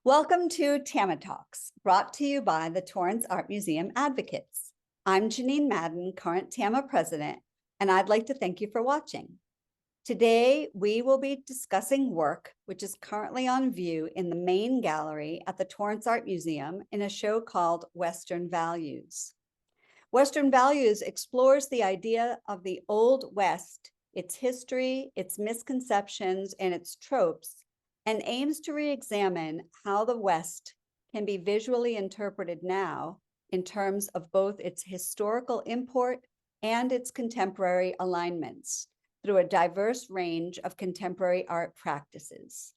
Welcome to TAMA Talks, brought to you by the Torrance Art Museum Advocates. I'm Janine Madden, current TAMA president, and I'd like to thank you for watching. Today, we will be discussing work which is currently on view in the main gallery at the Torrance Art Museum in a show called Western Values. Western Values explores the idea of the Old West, its history, its misconceptions, and its tropes, and aims to re-examine how the West can be visually interpreted now in terms of both its historical import and its contemporary alignments through a diverse range of contemporary art practices.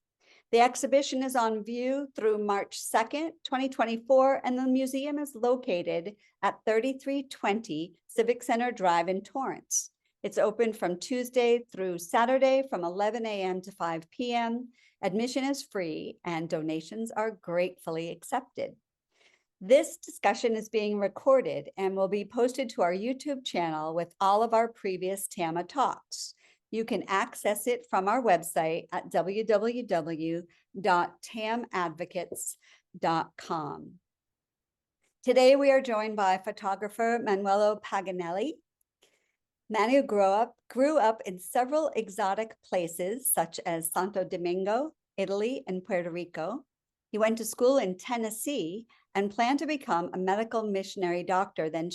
The exhibition is on view through March 2nd, 2024, and the museum is located at 3320 Civic Center Drive in Torrance. It's open from Tuesday through Saturday from 11 a.m. to 5 p.m. Admission is free and donations are gratefully accepted. This discussion is being recorded and will be posted to our YouTube channel with all of our previous TAMA talks. You can access it from our website at www.tamadvocates.com. Today, we are joined by photographer Manuello Paganelli. Manu grew up in several exotic places, such as Santo Domingo, Italy, and Puerto Rico. He went to school in Tennessee and planned to become a medical missionary doctor. Then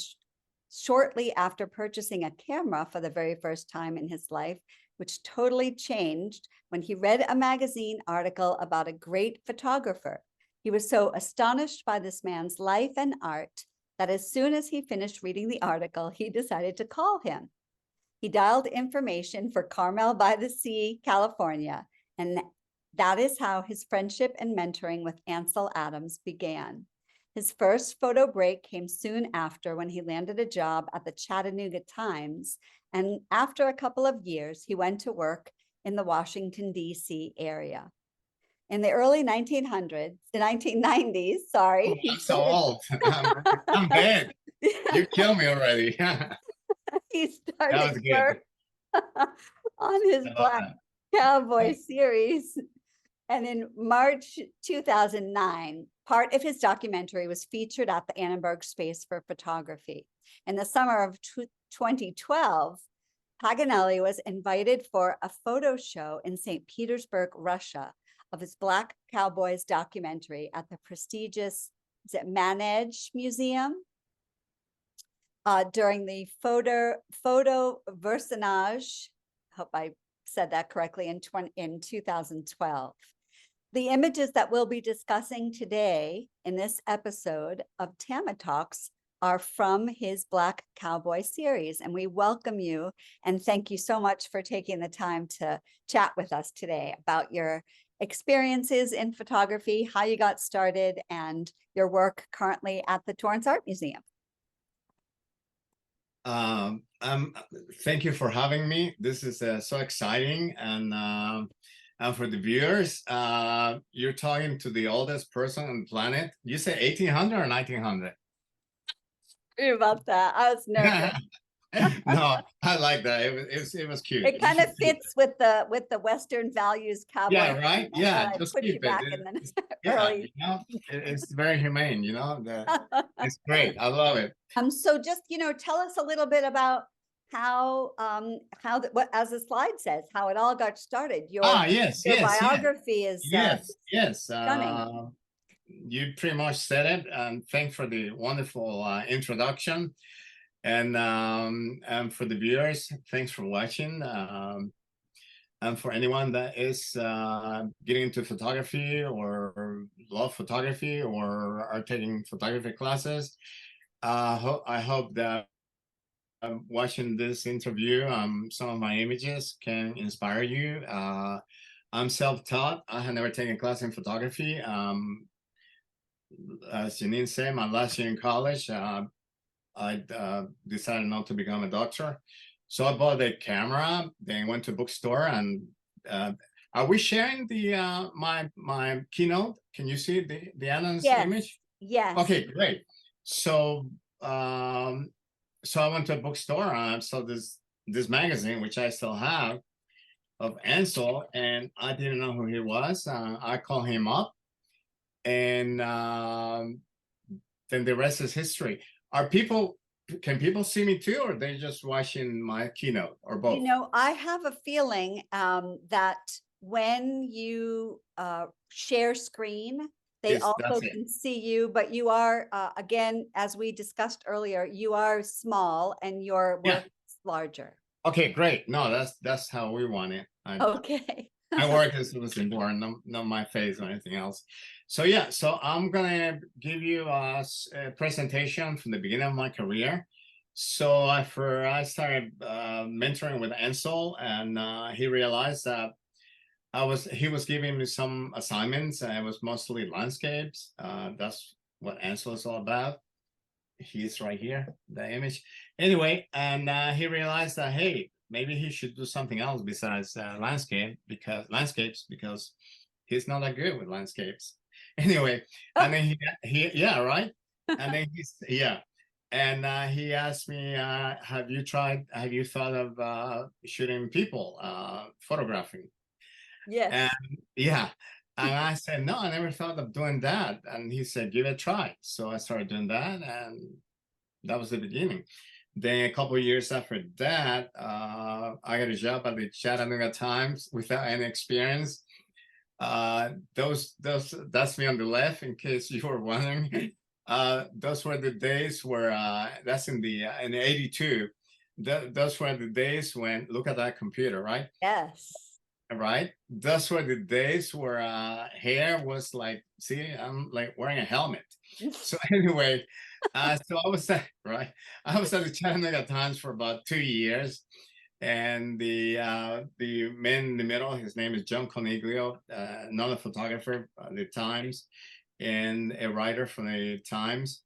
shortly after purchasing a camera for the very first time in his life, which totally changed when he read a magazine article about a great photographer. He was so astonished by this man's life and art that as soon as he finished reading the article, he decided to call him. He dialed information for Carmel by the Sea, California, and that is how his friendship and mentoring with Ansel Adams began. His first photo break came soon after when he landed a job at the Chattanooga Times, and after a couple of years, he went to work in the Washington, D.C. area. In the early 1990s, sorry. Oh, I'm so old. I'm dead. You killed me already. He started work on his Black Cowboy series. And in March 2009, part of his documentary was featured at the Annenberg Space for Photography. In the summer of 2012, Paganelli was invited for a photo show in St. Petersburg, Russia, of his Black Cowboys documentary at the prestigious Manuello Museum. During the photo vernissage, hope I said that correctly, in 2012. The images that we'll be discussing today in this episode of TAMA Talks are from his Black Cowboy series, and we welcome you and thank you so much for taking the time to chat with us today about your experiences in photography, how you got started, and your work currently at the Torrance Art Museum. Thank you for having me. This is so exciting, and for the viewers, you're talking to the oldest person on the planet. You say 1800 or 1900? Sorry about that. I was nervous. No, I like that. It was cute. It kind of fits with the Western values cowboy. Yeah, right. Yeah, just put you back in the early. You know, it's very humane. You know, it's great. I love it. So just tell us a little bit about how what, as the slide says, how it all got started. Your biography is stunning. You pretty much said it, and thanks for the wonderful introduction. And for the viewers, thanks for watching. And for anyone that is getting into photography or love photography or are taking photography classes, I hope that watching this interview, some of my images can inspire you. I'm self-taught. I have never taken a class in photography. As Janine said, my last year in college, I decided not to become a doctor. So I bought a camera, then went to a bookstore, and are we sharing the my keynote? Can you see the Adams image? Yes. Okay, great. So so I went to a bookstore and I saw this magazine, which I still have, of Ansel, and I didn't know who he was. I called him up and then the rest is history. Can people see me too, or they just watching my keynote, or You both? know, I have a feeling that when you share screen, they Yes, also that's it. can see you, but you are, again, as we discussed earlier, you are small and your Yeah. work is larger. Okay, great. No, that's how we want it. Okay. My work is was important, not my face or anything else. So yeah, so I'm gonna give you a presentation from the beginning of my career. So after I started mentoring with Ansel, and he realized that he was giving me some assignments, and it was mostly landscapes. That's what Ansel is all about. He's right here, the image. Anyway, and he realized that, hey, maybe he should do something else besides landscapes because he's not that good with landscapes. Anyway, and then he yeah, right. And then and he asked me, have you thought of shooting people, photographing? And Yes. yeah, and I said, no, I never thought of doing that. And he said, give it a try. So I started doing that, and that was the beginning. Then a couple of years after that, I got a job at the Chattanooga Times without any experience. That's me on the left, in case you were wondering. Those were the days where that's in '82. Those were the days when, look at that computer, right? Yes. Right. Those were the days where hair was like, see, I'm like wearing a helmet. So anyway, so I was right. I was at the Chattanooga Times for about 2 years, and the man in the middle, his name is John Coniglio, another photographer at the Times, and a writer from the Times.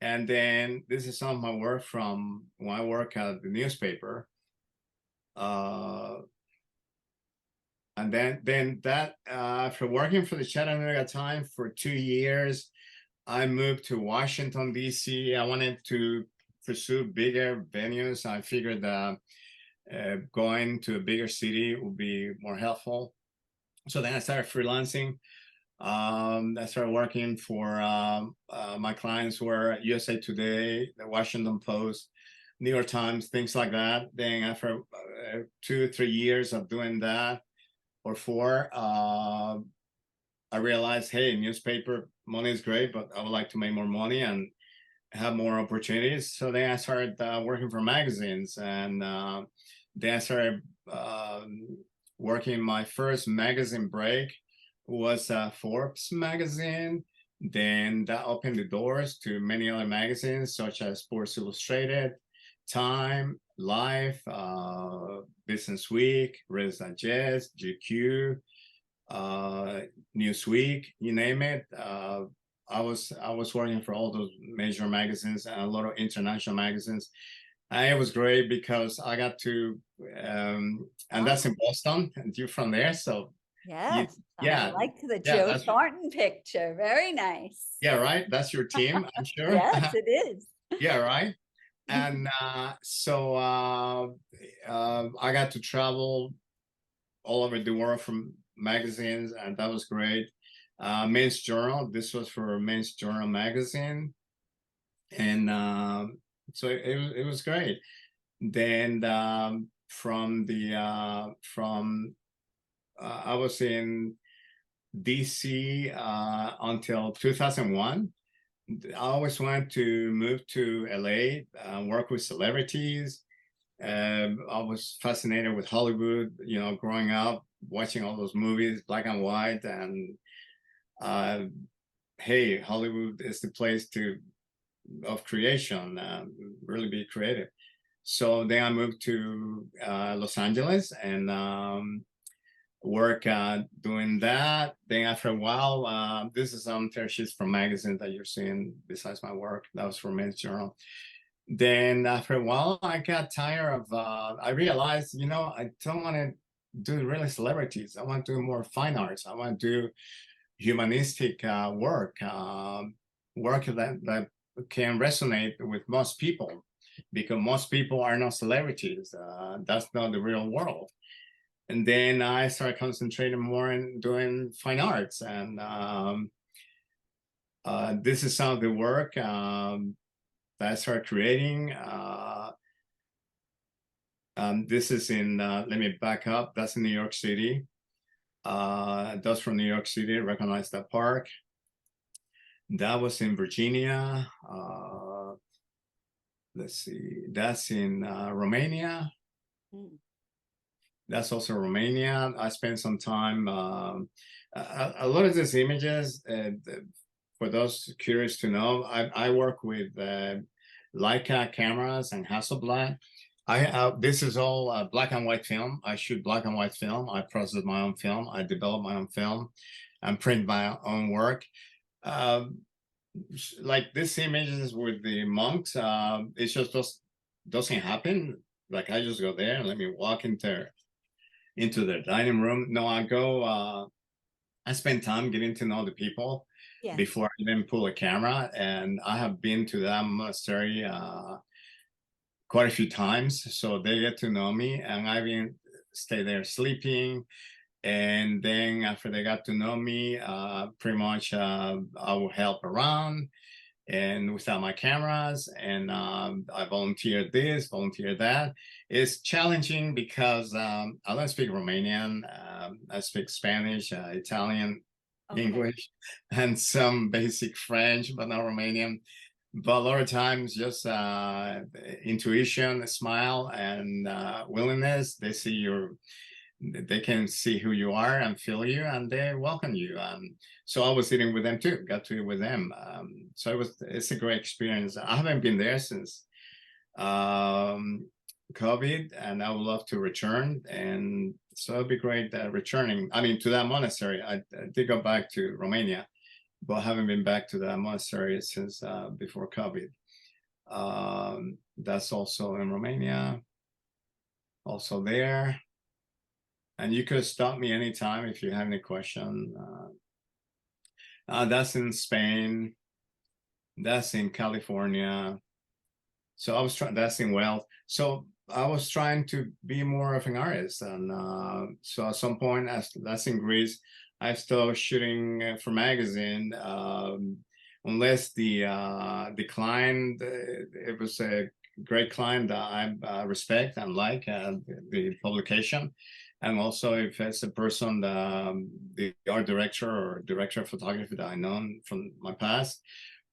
And then this is some of my work from when I work at the newspaper. Uh, And then that after working for the Chattanooga Times for 2 years, I moved to Washington, D.C. I wanted to pursue bigger venues. I figured going to a bigger city would be more helpful. So then I started freelancing. I started working for my clients were USA Today, the Washington Post, New York Times, things like that. Then after 2 or 3 years of doing that, or four, I realized, hey, newspaper money is great, but I would like to make more money and have more opportunities. So then I started working for magazines, and then I started working. My first magazine break was Forbes magazine. Then that opened the doors to many other magazines, such as Sports Illustrated, Time, Life, Business Week, Reader's Digest, GQ, Newsweek, you name it. I was working for all those major magazines and a lot of international magazines. And it was great because I got to, and that's in Boston, and you're from there, so you, Yes. I yeah, like the yeah, Joe Thornton picture. Very nice. yeah, right. That's your team, I'm sure. Yes, it is. Yeah, right. And I got to travel all over the world from magazines, and that was great. Men's Journal. This was for Men's Journal magazine, and so it was great. Then I was in DC until 2001. I always wanted to move to LA, work with celebrities. I was fascinated with Hollywood, growing up, watching all those movies, black and white, and uh, hey, Hollywood is the place of creation, really be creative. So then I moved to Los Angeles and work doing that. Then after a while, this is some fair sheets from magazines that you're seeing besides my work. That was for Men's Journal. Then after a while, I got tired of, I realized, I don't want to do really celebrities. I want to do more fine arts. I want to do humanistic work that can resonate with most people, because most people are not celebrities. That's not the real world. And then I started concentrating more in doing fine arts. And This is some of the work that I started creating. This is in, let me back up, that's in New York City. That's from New York City, recognize that park. That was in Virginia. Let's see, that's in Romania. That's also Romania. I spent some time, a lot of these images, for those curious to know, I work with Leica cameras and Hasselblad. This is all black and white film. I shoot black and white film. I process my own film. I develop my own film and print my own work. Like this images with the monks, it just doesn't happen. Like I just go there and let me walk into their dining room. No, I go, I spend time getting to know the people before I even pull a camera. And I have been to that monastery quite a few times, so they get to know me, and I even stay there sleeping. And then after they got to know me, pretty much I will help around and without my cameras, and I volunteer this, volunteer that. It's challenging because I don't speak Romanian. I speak Spanish, Italian, English, and some basic French, but not Romanian. But a lot of times just intuition, a smile, and willingness. They can see who you are and feel you, and they welcome you. So I was eating with them too, got to eat with them. So it's a great experience. I haven't been there since COVID, and I would love to return. And so it'd be great returning. I mean, to that monastery. I did go back to Romania, but I haven't been back to that monastery since before COVID. That's also in Romania, also there. And you could stop me anytime if you have any question. That's in Spain. That's in California. So I was trying, that's in Wales. So I was trying to be more of an artist. And so at some point, that's in Greece, I started shooting for magazine. Unless the client, it was a great client that I respect and like the publication. And also if it's a person, the art director or director of photography that I know from my past,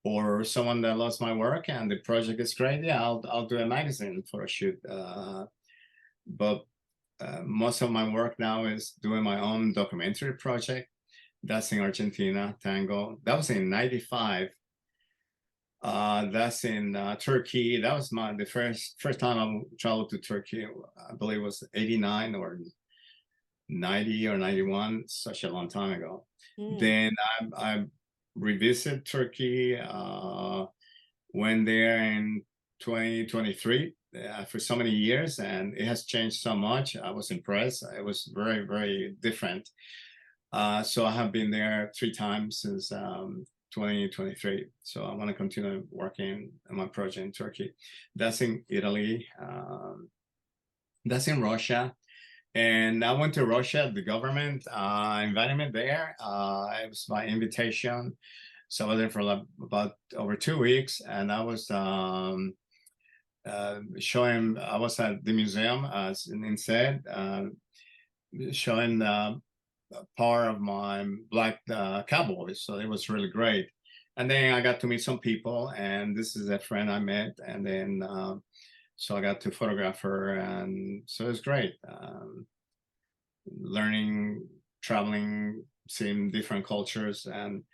or someone that loves my work and the project is great, yeah, I'll do a magazine for a shoot. But most of my work now is doing my own documentary project. That's in Argentina, Tango. That was in '95. That's in Turkey. That was the first time I traveled to Turkey. I believe it was '89 or '90 or '91, such a long time ago. Then I revisited Turkey, went there in 2023 for so many years, and it has changed so much. I was impressed. It was very, very different. So I have been there 3 times since 2023. So I want to continue working on my project in Turkey. That's in Italy. That's in Russia. And I went to Russia. The government invited me there. It was by invitation. So I was there for about over 2 weeks, and I was showing. I was at the museum, as Nin said, showing part of my black cowboys. So it was really great. And then I got to meet some people, and this is a friend I met, and then so I got to photograph her, and so it's great. Learning, traveling, seeing different cultures. And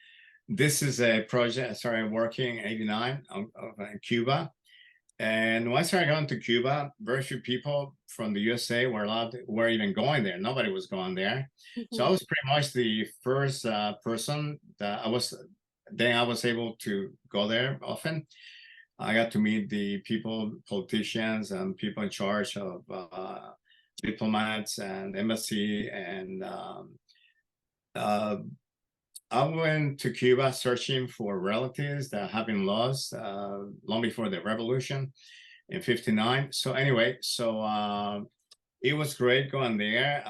this is a project I started working in '89 in Cuba. And when I started going to Cuba, very few people from the USA were even going there. Nobody was going there. So I was pretty much the first person that I was able to go there often. I got to meet the people, politicians, and people in charge of diplomats and embassy. And I went to Cuba searching for relatives that have been lost long before the revolution in '59. So anyway, it was great going there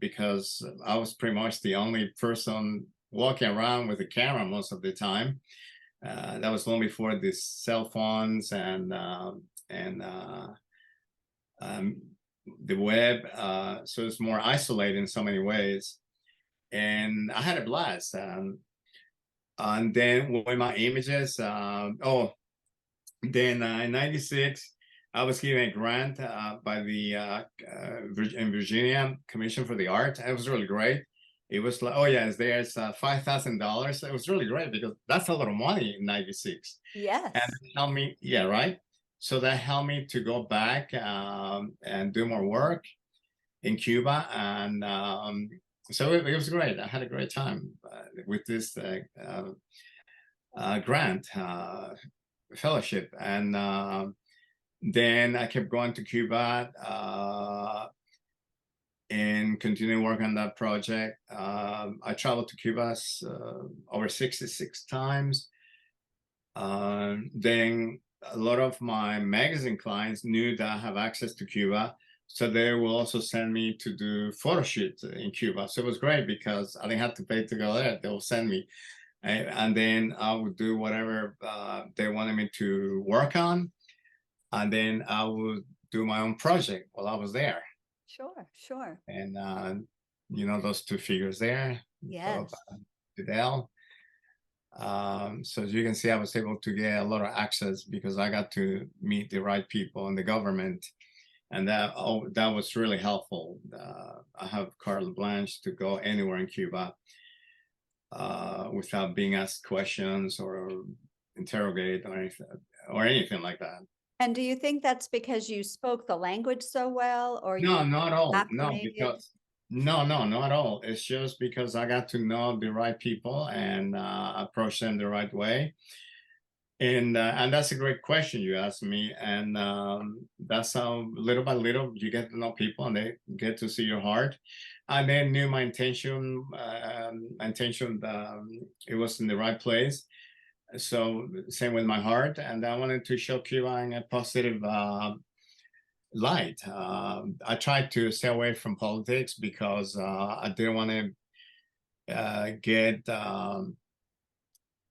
because I was pretty much the only person walking around with a camera most of the time. That was long before the cell phones and the web. So it's more isolated in so many ways. And I had a blast. And then with my images, then in '96, I was given a grant by the in Virginia Commission for the Arts. It was really great. It was like, oh yes, there's $5,000. It was really great because that's a lot of money in '96. Yes. And it helped me, yeah, right. So that helped me to go back and do more work in Cuba, and so it was great. I had a great time with this grant fellowship, and then I kept going to Cuba and continuing work on that project. I traveled to Cuba over 66 times. Then a lot of my magazine clients knew that I have access to Cuba, so they will also send me to do photo shoots in Cuba. So it was great because I didn't have to pay to go there. They will send me. And then I would do whatever they wanted me to work on. And then I would do my own project while I was there. Sure, sure. And, you know, those two figures there. Yes. Fidel. So as you can see, I was able to get a lot of access because I got to meet the right people in the government. And that was really helpful. I have carte blanche to go anywhere in Cuba without being asked questions or interrogated or anything like that. And do you think that's because you spoke the language so well, or No, you not at all. No, acclimated? because no, not at all. It's just because I got to know the right people and approach them the right way. And that's a great question you asked me. And that's how little by little you get to know people and they get to see your heart. I then knew my intention. It was in the right place. So same with my heart, and I wanted to show Cuba in a positive light. I tried to stay away from politics because I didn't want to get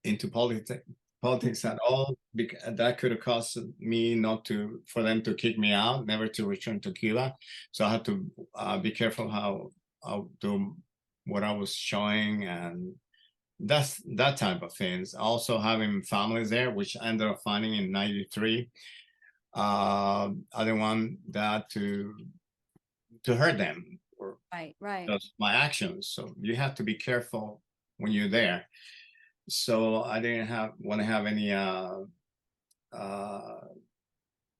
into politics at all, because that could have caused me for them to kick me out, never to return to Cuba. So I had to be careful how I do what I was showing, and that's that type of things. Also having families there, which I ended up finding in '93. I didn't want that to hurt them or Right. just my actions. So you have to be careful when you're there. So I didn't want to have any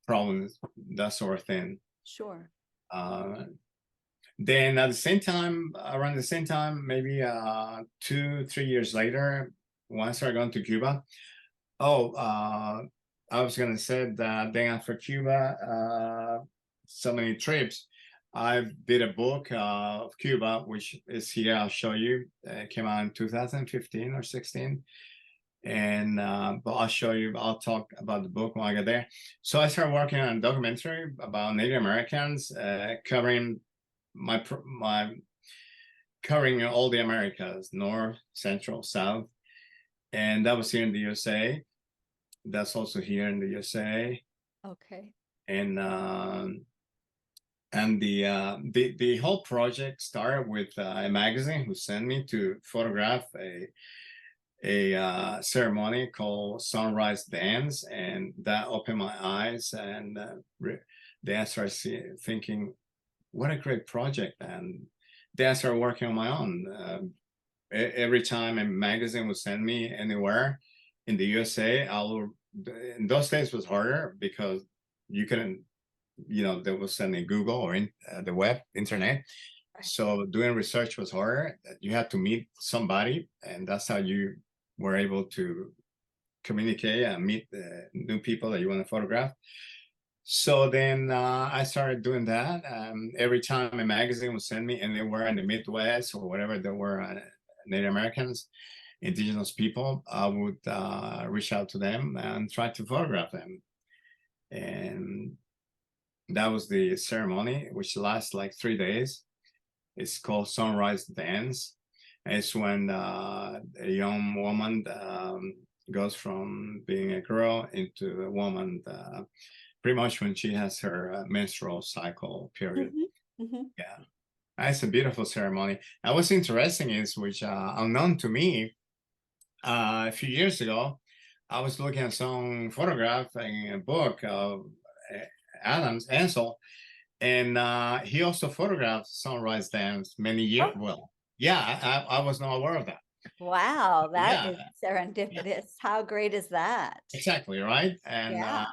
problems, that sort of thing. Sure. Then at the same time, around the same time, maybe 2-3 years later, when I started going to Cuba, I was gonna say that then after Cuba, so many trips, I did a book of Cuba, which is here. I'll show you. It came out in 2015 or 16. And but I'll show you. I'll talk about the book when I get there. So I started working on a documentary about Native Americans, covering covering all the Americas, North, Central, South, and that was here in the USA. That's also here in the USA. Okay. And the whole project started with a magazine who sent me to photograph a ceremony called Sunrise Dance, and that opened my eyes, and then I started thinking, what a great project. And then I started working on my own. Every time a magazine would send me anywhere in the USA, in those days was harder because you couldn't, they was sending Google or the web, internet. So doing research was harder. You had to meet somebody, and that's how you were able to communicate and meet new people that you want to photograph. So then I started doing that. Every time a magazine would send me anywhere in the Midwest or whatever there were Native Americans, indigenous people, I would reach out to them and try to photograph them. And that was the ceremony, which lasts like 3 days. It's called Sunrise Dance. It's when a young woman goes from being a girl into a woman, pretty much when she has her menstrual cycle period. Yeah, it's a beautiful ceremony. And what's interesting is, which unknown to me, a few years ago, I was looking at some photograph in a book of Adams, Ansel, and he also photographed sunrise dance many years. Oh, Well, yeah, I was not aware of that. wow, that Yeah, is serendipitous. How great is that? exactly, right. And Yeah,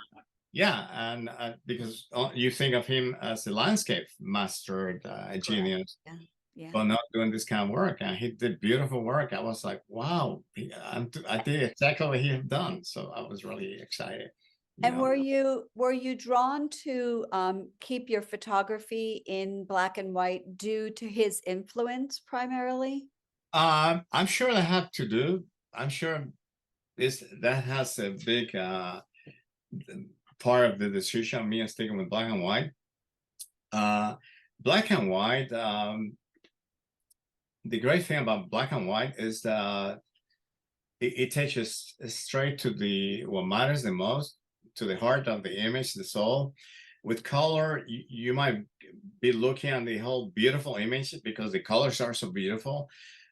yeah, and because you think of him as a landscape master, correct. genius, Yeah, yeah. but not doing this kind of work, and he did beautiful work. I was like, wow, I did exactly what he had done, so I was really excited, you And know. were you drawn to keep your photography in black and white due to his influence primarily? I'm sure they have to do. I'm sure this that has a big part of the decision of me and sticking with black and white. Uh, Black and white. The great thing about black and white is that it takes us straight to the what matters the most, to the heart of the image, the soul. With color, you might be looking at the whole beautiful image because the colors are so beautiful,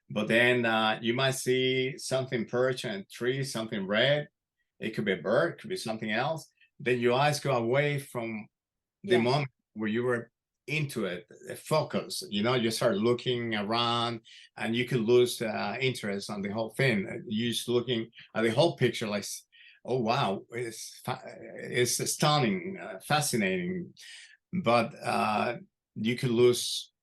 but then you might see something perched on a tree, something red. It could be a bird, it could be something else. Then your eyes go away from the Yes. moment where you were into it, focus, you start looking around and you could lose interest on the whole thing. You just looking at the whole picture like, oh wow, it's stunning, fascinating, but you could lose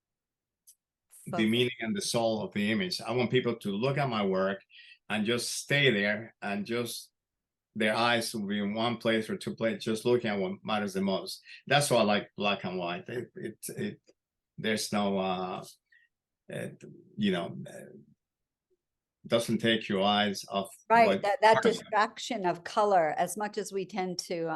the Focus. meaning and the soul of the image. I want people to look at my work and just stay there and just their eyes will be in one place or two places, just looking at what matters the most. That's why I like black and white. There's no, it, you know, doesn't take your eyes off Right, what. that distraction of color, as much as we tend to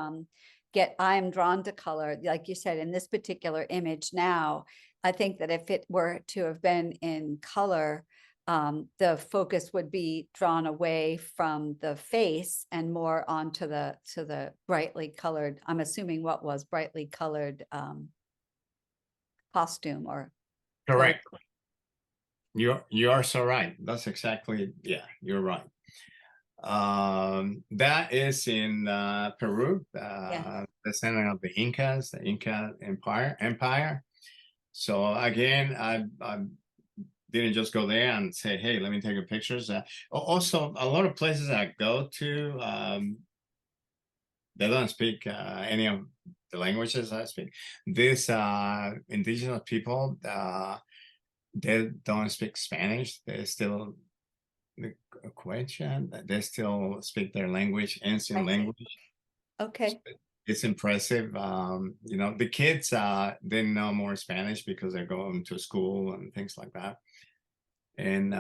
I am drawn to color, like you said, in this particular image now, I think that if it were to have been in color, the focus would be drawn away from the face and more onto the brightly colored, I'm assuming what was brightly colored costume or clothes. Correct. You are so right. That's exactly, yeah, you're right. That is in Peru, Yes. descendant of the Incas, the Inca Empire. So again, I didn't just go there and say, hey, let me take a pictures. Also, a lot of places I go to, they don't speak any of the languages I speak. These indigenous people, they don't speak Spanish. They still the question. They still speak their language, ancient I see. language. Okay. It's impressive. The kids they know more Spanish because they're going to school and things like that. And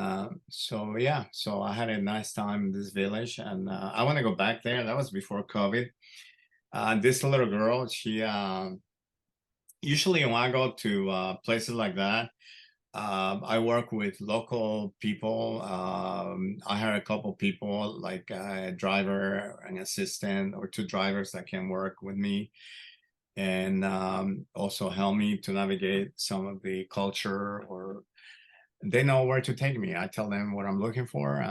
so yeah, so I had a nice time in this village, and I want to go back there. That was before COVID. This little girl, she usually when I go to places like that, I work with local people. I hire a couple people, like a driver, an assistant, or two drivers that can work with me and also help me to navigate some of the culture, or they know where to take me. I tell them what I'm looking for.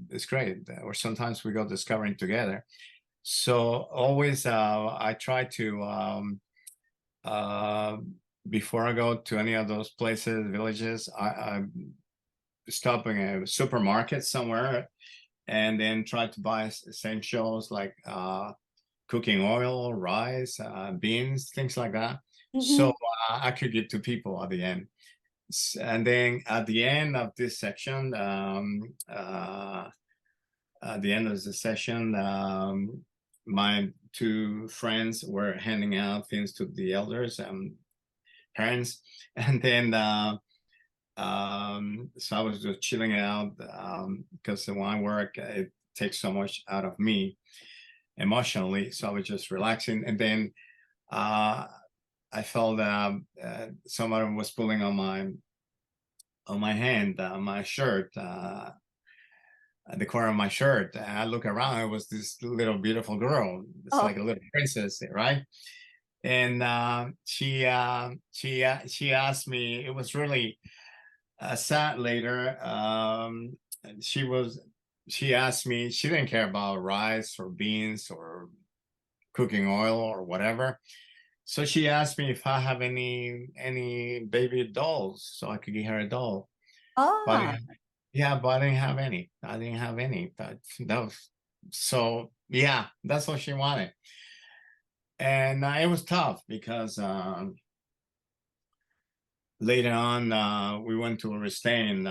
It's great. Or sometimes we go discovering together. So always I try to uh, before I go to any of those places, villages, I stop in a supermarket somewhere and then try to buy essentials like cooking oil, rice, beans, things like that. So Mhm. I could give to people at the end. And then at the end of this section, at the end of the session, my two friends were handing out things to the elders and parents. And then so I was just chilling out because when I work, it takes so much out of me emotionally. So I was just relaxing. And then I felt someone was pulling on my on my hand, my shirt, at the corner of my shirt. And I look around, it was this little beautiful girl. It's Oh, like a little princess, right? And she asked me. It was really sad later. She was she asked me. She didn't care about rice or beans or cooking oil or whatever. So she asked me if I have any baby dolls, so I could get her a doll. But ah, yeah, but I didn't have any. I didn't have any. That was so yeah, that's what she wanted. And it was tough because later on we went to a stay and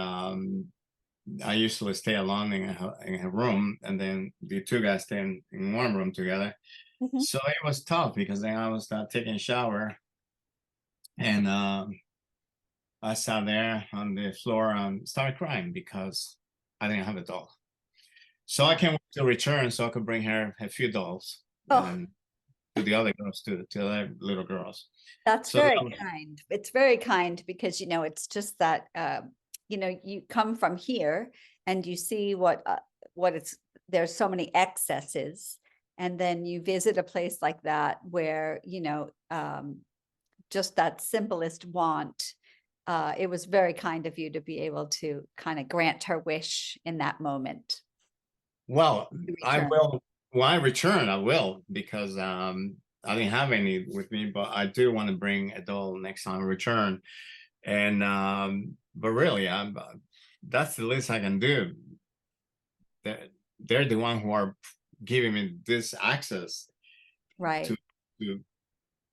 I usually stay alone in her room, and then the two guys stay in one room together. mhm. So it was tough because then I was taking a shower, and I sat there on the floor and started crying because I didn't have a doll. So I Yeah. can't wait to return so I could bring her a few dolls Oh, and to the other girls too, to the other little girls. that's So that very was, kind. It's very kind because, it's just that, you come from here and you see what there's so many excesses. And then you visit a place like that where, just that simplest want. It was very kind of you to be able to kind of grant her wish in that moment well, to I return. will, when I return, I will, because I didn't have any with me, but I do want to bring a doll next time I return. And but really, that's the least I can do. They're, they're the one who are giving me this access to Right. to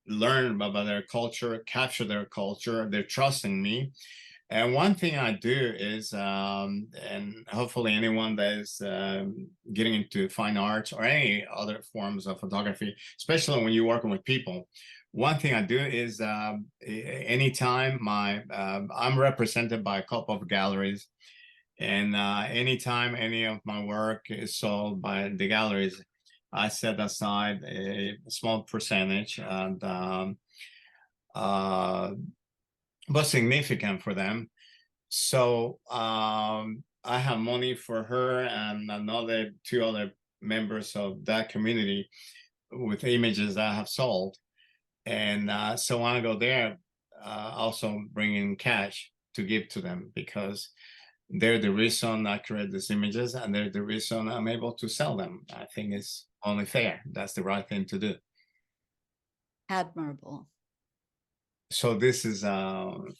learn about their culture, capture their culture. They're trusting me. And one thing I do is, and hopefully anyone that is getting into fine arts or any other forms of photography, especially when you're working with people, one thing I do is anytime I'm represented by a couple of galleries, and anytime any of my work is sold by the galleries, I set aside a small percentage, and uh, but significant for them. So I have money for her and another two other members of that community with images that I have sold. And so when I go there, also bring in cash to give to them because they're the reason I create these images and they're the reason I'm able to sell them. I think it's only fair. That's the right thing to do. Admirable. So this is in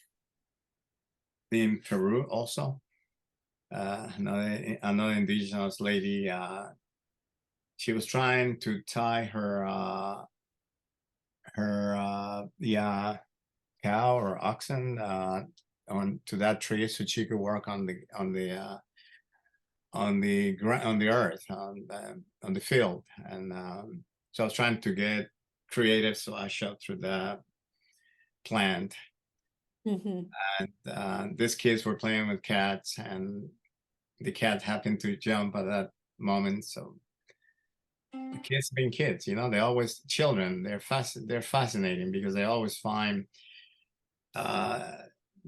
Peru also. Another indigenous lady, she was trying to tie her yeah, cow or oxen on to that tree so she could work on the earth on the field. And so I was trying to get creative, so I shot through the plant. Mhm. And these kids were playing with cats, and the cat happened to jump at that moment. So the kids being kids, they always children. They're fascinating because they always find uh,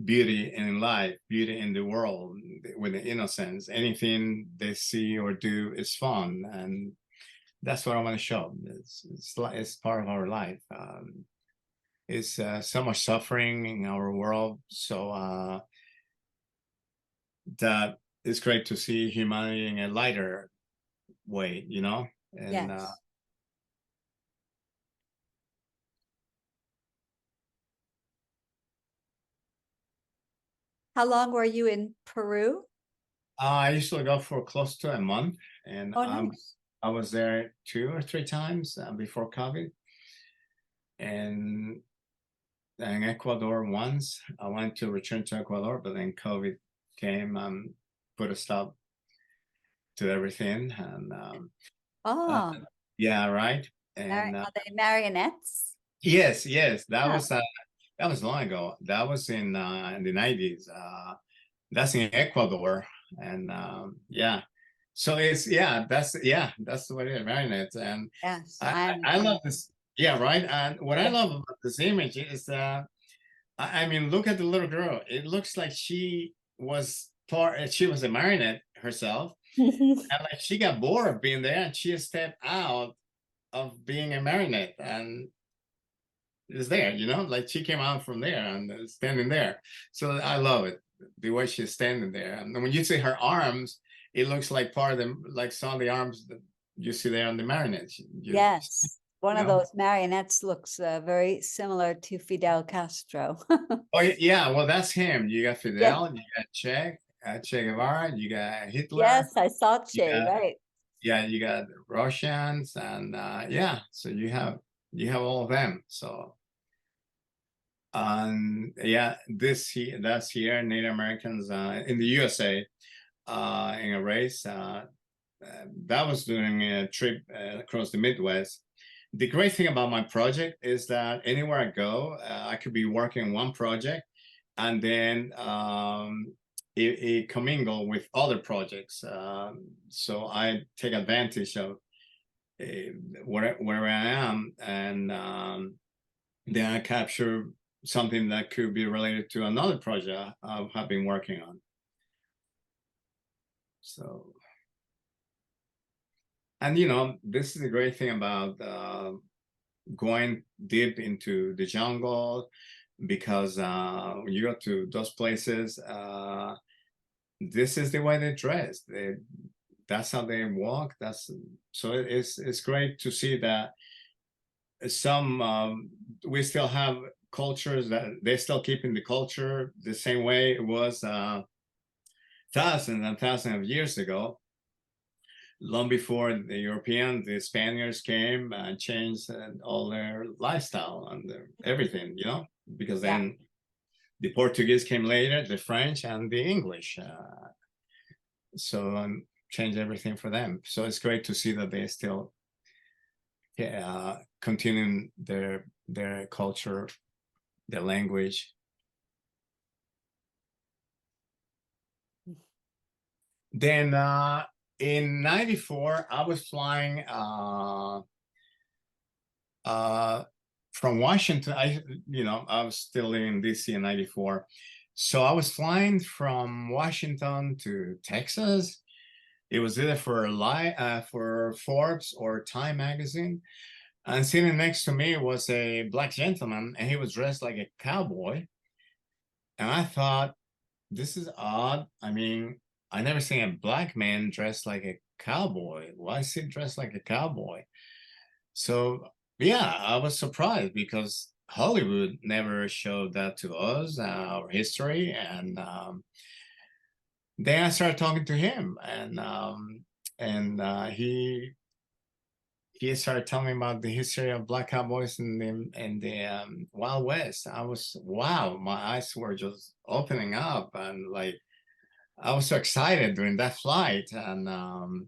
beauty in life, beauty in the world with the innocence. Anything they see or do is fun, and that's what I want to show. It's part of our life. It's so much suffering in our world, so that it's great to see humanity in a lighter way, and Yes. How long were you in Peru? I usually go for close to a month, and Oh, nice. I was there 2 or 3 times before COVID, and in Ecuador once. I wanted to return to Ecuador, but then COVID came and put a stop to everything. And uh, Oh, yeah, right. And are they marionettes? yes, yes, Yeah. that was long ago. That was in the 90s. That's in Ecuador, and yeah. So that's what it is, marionettes. And Yes, I love this. Yeah, right. And what I yeah. love about this image is I mean, look at the little girl. It looks like she was part, she was a marionette herself. And like she got bored of being there and she stepped out of being a marionette and is there, you know, like she came out from there and standing there. So I love it, the way she's standing there. And when you see her arms, it looks like part of them, like some of the arms that you see there on the marionettes. Yes. One of know? those marionettes looks very similar to Fidel Castro. Oh yeah, well that's him. You got Yeah. Fidel, you got Che Guevara, you got Hitler, Yes, I saw you Che, got right. yeah, you got Russians, and yeah, so you have all of them. So yeah, that's here Native Americans in the USA in a race that was doing a trip across the Midwest. The great thing about my project is that anywhere I go, I could be working one project and then it commingle with other projects. So I take advantage of where I am, and then I capture something that could be related to another project I have been working on. So, and you know, this is the great thing about going deep into the jungle, because when you go to those places, this is the way they dress. That's how they walk. So it's great to see that some we still have cultures that they're still keeping the culture the same way it was thousands and thousands of years ago, long before the Europeans, the Spaniards came and changed all their lifestyle and everything, you know, because then the Portuguese came later, the French and the English. So changed everything for them. So it's great to see that they still continuing their culture, their language. Then in '94, I was flying from Washington. I was still living in DC in '94. So I was flying from Washington to Texas. It was either for Forbes or Time magazine. And sitting next to me was a black gentleman, and he was dressed like a cowboy. And I thought, this is odd. I mean, I never seen a black man dressed like a cowboy. Why is he dressed like a cowboy? So yeah, I was surprised because Hollywood never showed that to us, our history. And then I started talking to him, and he started telling me about the history of black cowboys in the Wild West. I was, wow, my eyes were just opening up, and like I was so excited during that flight. And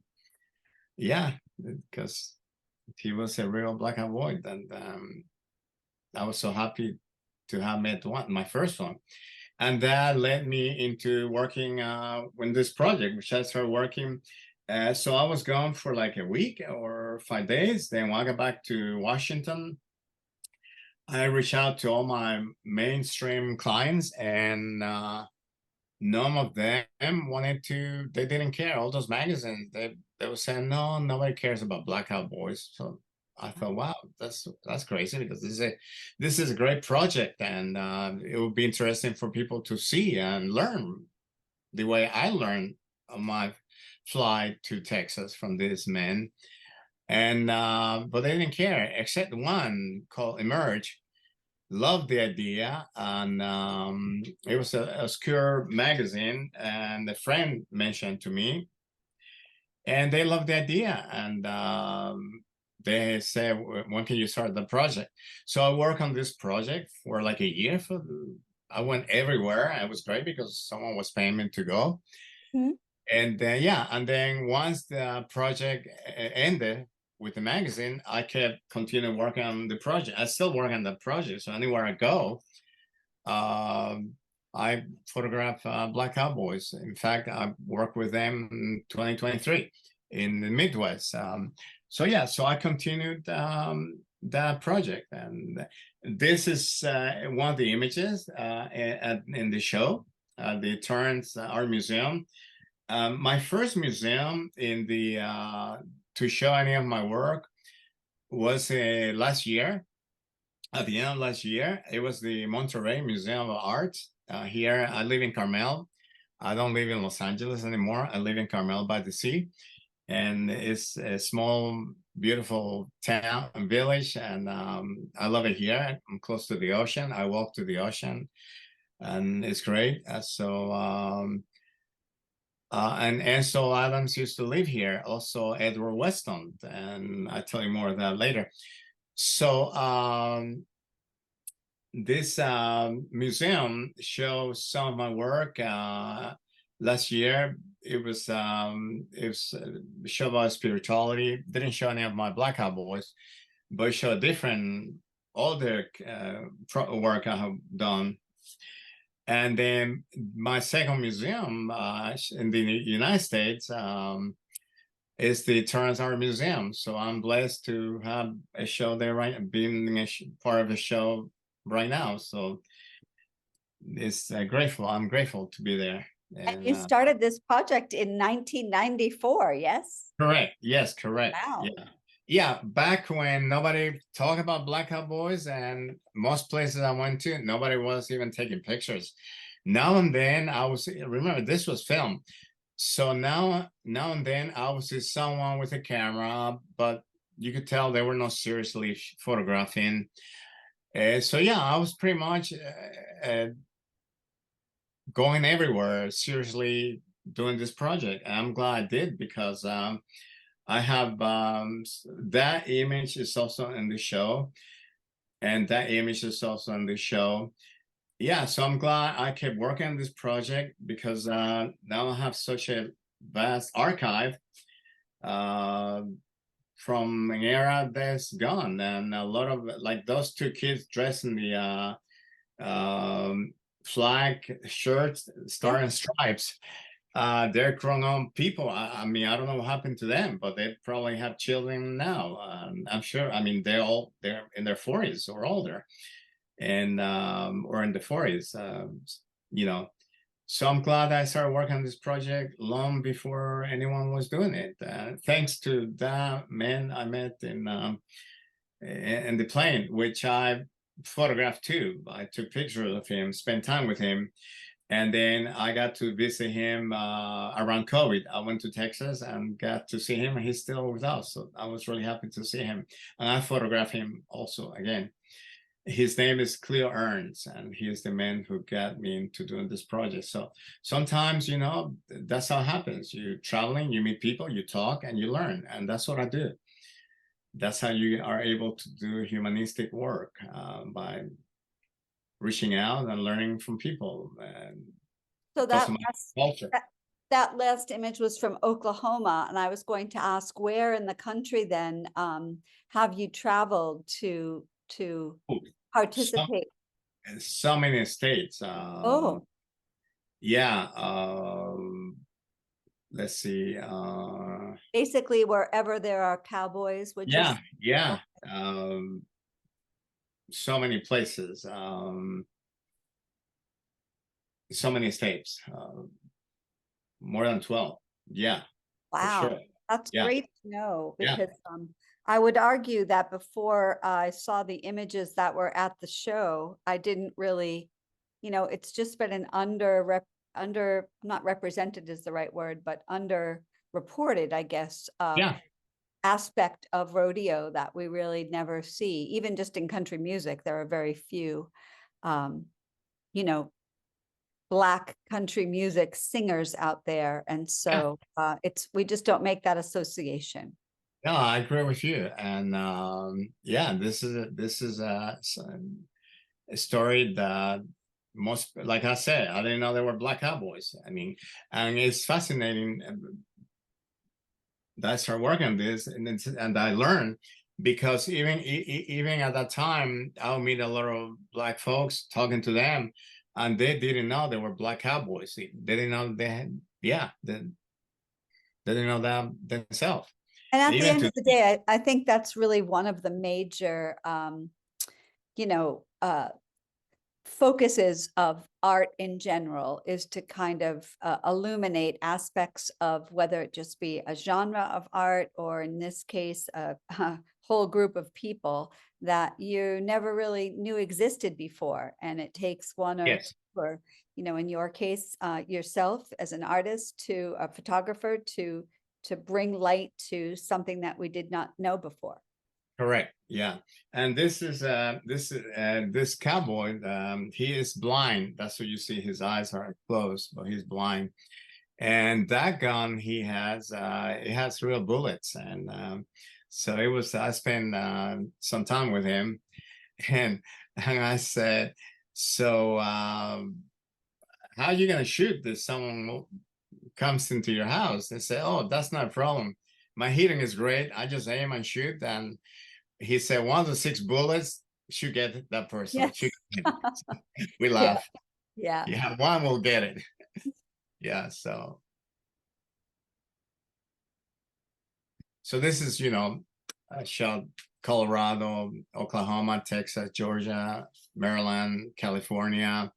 yeah, because he was a real black cowboy, and I was so happy to have met my first one. And that led me into working in this project, which I started working. So I was gone for like a week or 5 days. Then when I got back to Washington, I reached out to all my mainstream clients, and none of them they didn't care. All those magazines, they were saying, no, nobody cares about black cowboys. So I thought, wow, that's crazy, because this is a great project, and it would be interesting for people to see and learn the way I learned on my flight to Texas from these men. And but they didn't care, except one called Emerge loved the idea. And it was a obscure magazine, and a friend mentioned to me, and they loved the idea. And they said, when can you start the project? So I worked on this project for like a year. I went everywhere. It was great because someone was paying me to go. Mm-hmm. And then yeah, and then once the project ended with the magazine, I kept continuing working on the project. I still work on the project, so anywhere I go, I photograph black cowboys. In fact, I worked with them in 2023 in the Midwest. So yeah, so I continued that project, and this is one of the images in the show. the Torrance Art Museum. My first museum in the to show any of my work was last year. At the end of last year, it was the Monterey Museum of Art. Here, I live in Carmel. I don't live in Los Angeles anymore. I live in Carmel by the sea, and it's a small, beautiful town and village, and I love it here. I'm close to the ocean. I walk to the ocean, and it's great. And Ansel Adams used to live here, also Edward Weston, and I'll tell you more of that later. So this museum shows some of my work. Last year, it was show about spirituality. Didn't show any of my Black Cowboys, but showed different older work I have done. And then my second museum in the United States is the Torrance Art Museum. So I'm blessed to have a show there, right? Being part of the show right now. So it's grateful. I'm grateful to be there. And you started this project in 1994, yes? Correct. Yes, correct. Wow. Yeah, back when nobody talked about Black Cowboys, and most places I went to, nobody was even taking pictures. Now and then remember this was film. So now and then I would see someone with a camera, but you could tell they were not seriously photographing. So yeah, I was pretty much going everywhere, seriously doing this project. And I'm glad I did, because I have that image is also in the show, and that image is also in the show. Yeah, so I'm glad I kept working on this project, because now I have such a vast archive from an era that's gone, and a lot of, like, those two kids dressed in the flag shirts, star and stripes. They're grown-up people. I mean, I don't know what happened to them, but they probably have children now. I'm sure. I mean, they're in their 40s or older, and or in the 40s. You know, so I'm glad I started working on this project long before anyone was doing it. Thanks to that man I met in the plane, which I photographed too. I took pictures of him, spent time with him. And then I got to visit him around COVID. I went to Texas and got to see him, and he's still with us. So I was really happy to see him. And I photographed him also again. His name is Cleo Ernst, and he is the man who got me into doing this project. So sometimes, you know, that's how it happens. You're traveling, you meet people, you talk, and you learn. And that's what I do. That's how you are able to do humanistic work, by reaching out and learning from people. And So culture. that last image was from Oklahoma, and I was going to ask, where in the country then have you traveled to participate? So many states. Oh, Yeah. Let's see. basically wherever there are cowboys, which Yeah, is yeah. So many places. So many states. More than 12. Yeah. wow. For sure. That's Yeah. great to know, Yeah. because I would argue that before I saw the images that were at the show, I didn't really, you know, it's just been an not represented is the right word, but underreported, I guess, Yeah. aspect of rodeo that we really never see. Even just in country music, there are very few, you know, Black country music singers out there. And so we just don't make that association. No, I agree with you. And yeah, this is a story that most, like I said, I didn't know there were Black Cowboys. I mean, and it's fascinating that I started working on this, and I learned, because even at that time, I'll meet a lot of Black folks, talking to them, and they didn't know they were Black Cowboys. They didn't know they had, they didn't know that themselves. And at the end of the day, I think that's really one of the major, you know, focuses of art in general is to kind of illuminate aspects of whether it just be a genre of art, or in this case, a whole group of people that you never really knew existed before. And it takes one or Yes. two, or, in your case, yourself as an artist, to a photographer, to bring light to something that we did not know before. Correct. Yeah. And this cowboy, he is blind. That's what you see. His eyes are closed, but he's blind. And that gun he has, it has real bullets. And so I spent some time with him, and I said, so how are you gonna shoot if someone comes into your house? They say, oh, that's not a problem. My heating is great. I just aim and shoot. And he said, 1 to 6 bullets should get that person. Yes. We laugh. Yeah. Yeah, one will get it. Yeah, so this is, I shot Colorado, Oklahoma, Texas, Georgia, Maryland, California,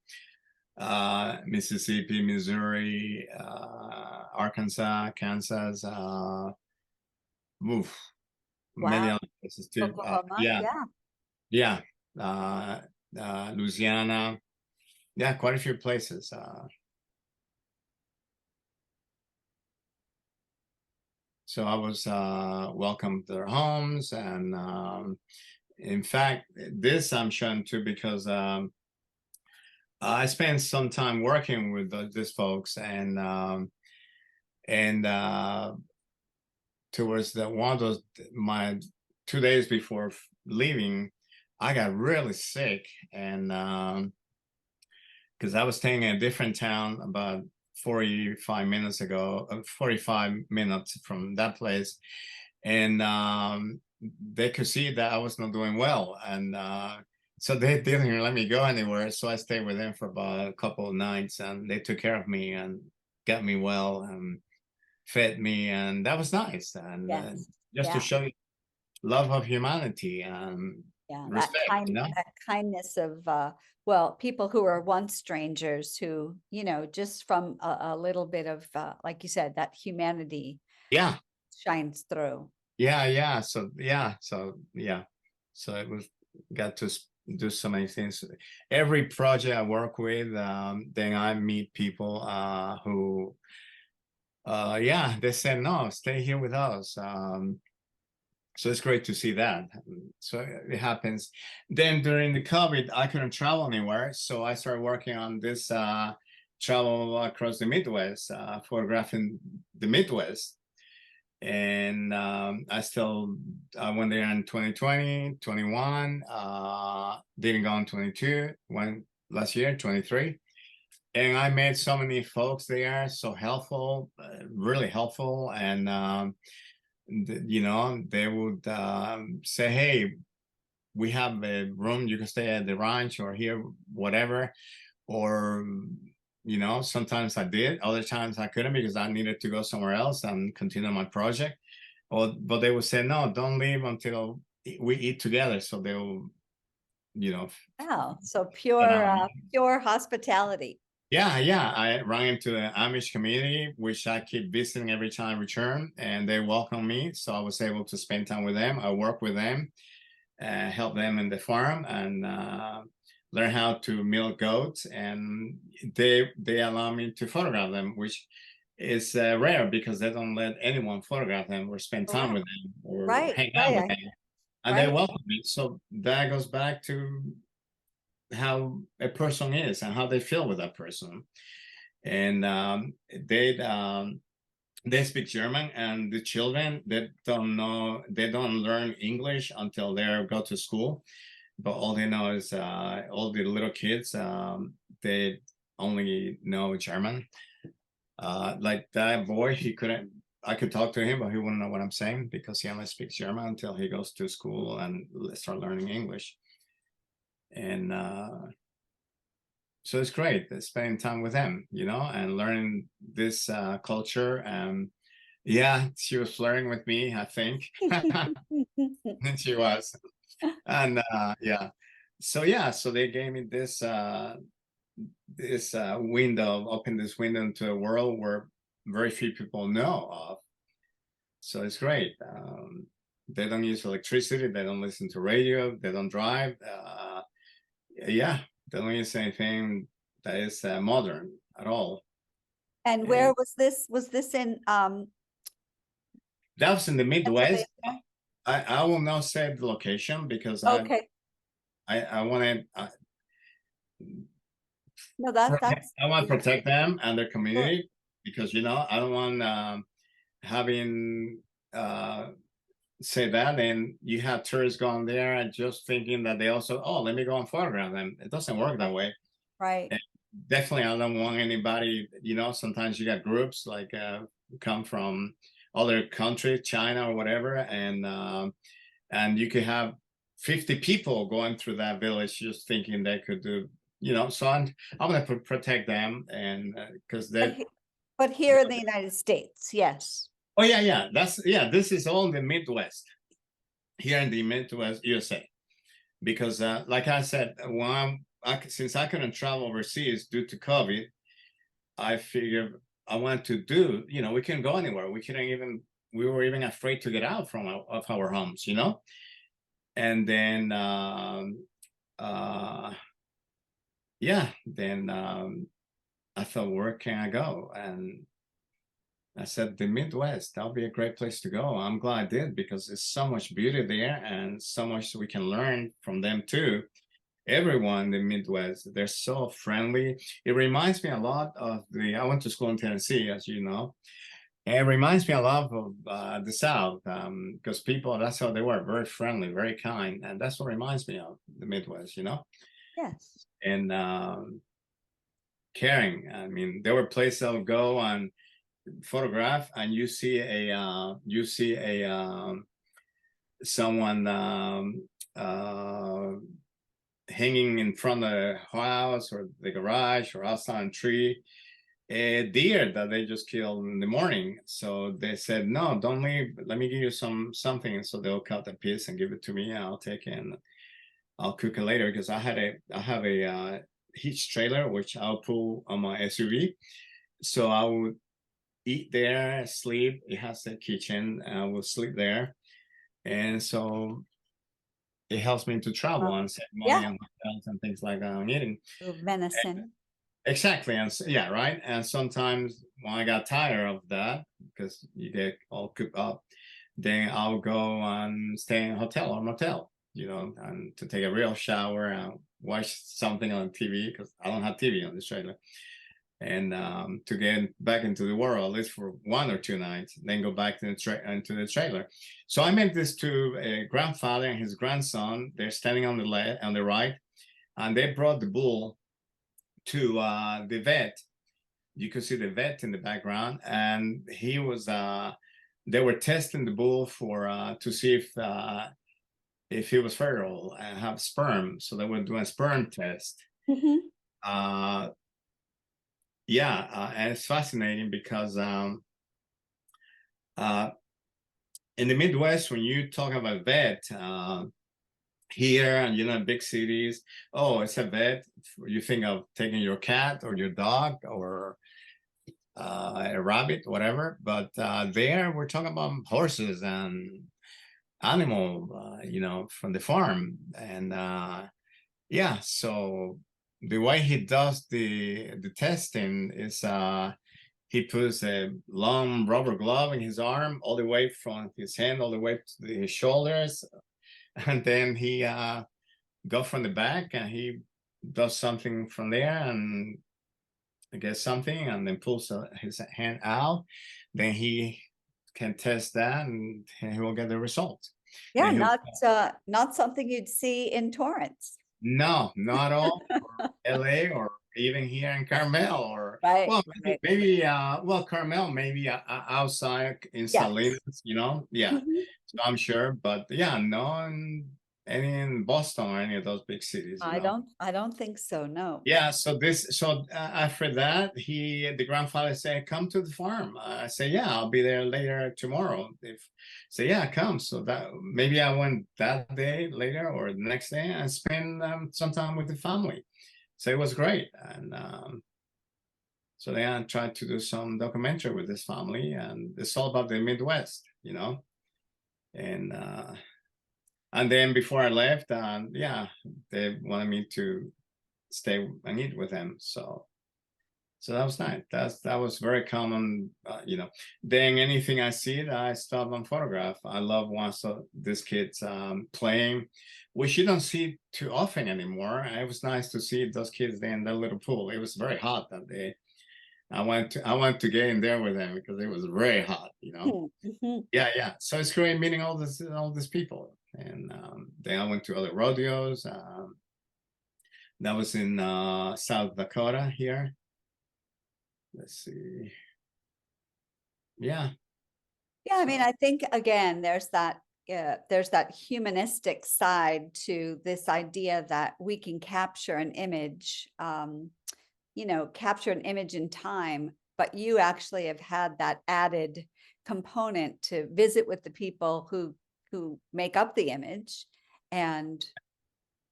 Mississippi, Missouri, Arkansas, Kansas, many Wow. other places too. Oklahoma. Yeah, Louisiana. Yeah, quite a few places. So I was welcomed to their homes, and in fact, this I'm showing too because I spent some time working with these folks, and towards one of those, my 2 days before leaving, I got really sick, and because I was staying in a different town about 45 minutes from that place, and they could see that I was not doing well, and so they didn't let me go anywhere. So I stayed with them for about a couple of nights, and they took care of me and got me well and fed me, and that was nice. And just to show you love of humanity and respect, that kindness of well, people who are once strangers, who, just from a little bit of like you said, that humanity shines through. So it was got to do so many things. Every project I work with, then I meet people who they said, no, stay here with us. So it's great to see that. So it happens. Then during the COVID, I couldn't travel anywhere, so I started working on this travel across the Midwest, photographing the Midwest. And I went there in 2020, 21, didn't go in 22, went last year, 23. And I met so many folks there, so helpful, really helpful. And, they would say, hey, we have a room, you can stay at the ranch or here, whatever. Or, sometimes I did, other times I couldn't because I needed to go somewhere else and continue my project. But they would say, no, don't leave until we eat together. So they'll, Wow, so pure hospitality. Yeah, I ran into the Amish community, which I keep visiting every time I return, and they welcome me. So I was able to spend time with them. I work with them, help them in the farm, and learn how to milk goats. And they allow me to photograph them, which is rare because they don't let anyone photograph them or spend time with them or hang out with them. And they welcome me. So that goes back to how a person is and how they feel with that person. And they speak German, and the children, they don't learn English until they go to school. But all they know is all the little kids, they only know German. Like that boy, I could talk to him, but he wouldn't know what I'm saying because he only speaks German until he goes to school and start learning English. And so it's great spending time with them, and learning this culture. And she was flirting with me, I think. And she was. And so yeah, so they gave me this window, open this window into a world where very few people know of. So it's great. They don't use electricity, they don't listen to radio, they don't drive. Yeah, they don't use anything that is modern at all. And where And was this? Was this in that was in the Midwest. Pennsylvania? I will not say the location because Okay. I want to No, that's I want to protect them and their sure. community because I don't want having say that and you have tourists going there and just thinking that they also let me go and photograph them. It doesn't work that way. Right. And definitely I don't want anybody, sometimes you got groups like come from other countries, China or whatever, and you could have 50 people going through that village just thinking they could do, so I'm going to protect them and because But, they but here in the United States, yes. oh yeah this is all in the Midwest, here in the Midwest USA, because like I said, since I couldn't travel overseas due to COVID, I figured I wanted to do, we couldn't go anywhere, we were even afraid to get out of our homes, and then yeah, then I thought, where can I go? And I said, the Midwest, that'll be a great place to go. I'm glad I did because there's so much beauty there and so much we can learn from them too. Everyone in the Midwest, they're so friendly. It reminds me a lot of I went to school in Tennessee, as you know. And it reminds me a lot of the South because people, that's how they were, very friendly, very kind. And that's what reminds me of the Midwest, Yes. and caring. I mean, there were places I would go and photograph and you see someone hanging in front of the house or the garage or outside a tree, a deer that they just killed in the morning. So they said, no, don't leave, let me give you something. And so they'll cut a piece and give it to me, and I'll take it and I'll cook it later because I have a hitch trailer which I'll pull on my SUV. So I would eat there, sleep. It has a kitchen. I will sleep there, and so it helps me to travel and save money Yeah. on hotels and things like that on eating. Venison. Exactly, and yeah, right. And sometimes when I got tired of that, because you get all cooped up, then I'll go and stay in a hotel or motel, and to take a real shower and watch something on TV because I don't have TV on this trailer. And to get back into the world, at least for 1 or 2 nights, then go back to into the trailer. So I met this to a grandfather and his grandson. They're standing on the right, and they brought the bull to the vet. You could see the vet in the background, and he was. They were testing the bull for to see if he was fertile and have sperm. So they were doing a sperm test. Mm-hmm. Yeah, and it's fascinating because in the Midwest, when you talk about vet here and big cities, oh, it's a vet. You think of taking your cat or your dog or a rabbit, whatever. But there, we're talking about horses and animal, from the farm, and yeah. So the way he does the testing is he puts a long rubber glove in his arm, all the way from his hand, all the way to his shoulders. And then he goes from the back and he does something from there and gets something and then pulls his hand out. Then he can test that and he will get the result. Yeah, Then not something you'd see in Torrance. no, not all, or LA or even here in Carmel or Right. well Right. maybe well Carmel maybe outside in Yes. Salinas, yeah. Mhm. So I'm sure, but yeah, no, any in Boston or any of those big cities, you know. I don't think so, no. Yeah, so after that, the grandfather said, "Come to the farm." I say, "Yeah, I'll be there later tomorrow." If say, "Yeah, come." So that maybe I went that day later or the next day and spend some time with the family. So it was great, and so then I tried to do some documentary with this family, and it's all about the Midwest, you know, and then before I left, yeah, they wanted me to stay and eat with them. So that was nice. That was very common, you know. Then anything I see, I stop and photograph. I love watching these kids playing, which you don't see too often anymore. And it was nice to see those kids there in that little pool. It was very hot that day. I went to get in there with them because it was very hot, you know. Mhm. Yeah, yeah. So it's great meeting all these people. And then I went to other rodeos. That was in South Dakota here. Let's see. Yeah, Yeah, I mean, so I think again, there's that humanistic side to this idea that we can capture an image, you know, capture an image in time, but you actually have had that added component to visit with the people who make up the image, and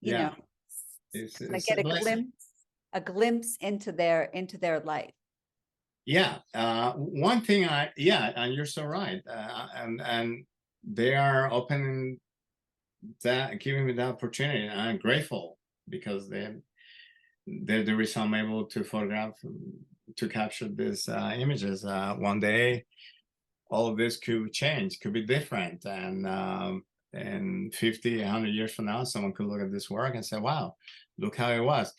you know, yeah, kind of it's get a blessing. a glimpse into their life. Yeah, one thing yeah, and you're so right. And they are opening that, giving me the opportunity. And I'm grateful because they're the reason I'm able to photograph, to capture these images. One day, all of this could change, could be different, and 50, 100 years from now, someone could look at this work and say, "Wow, look how it was."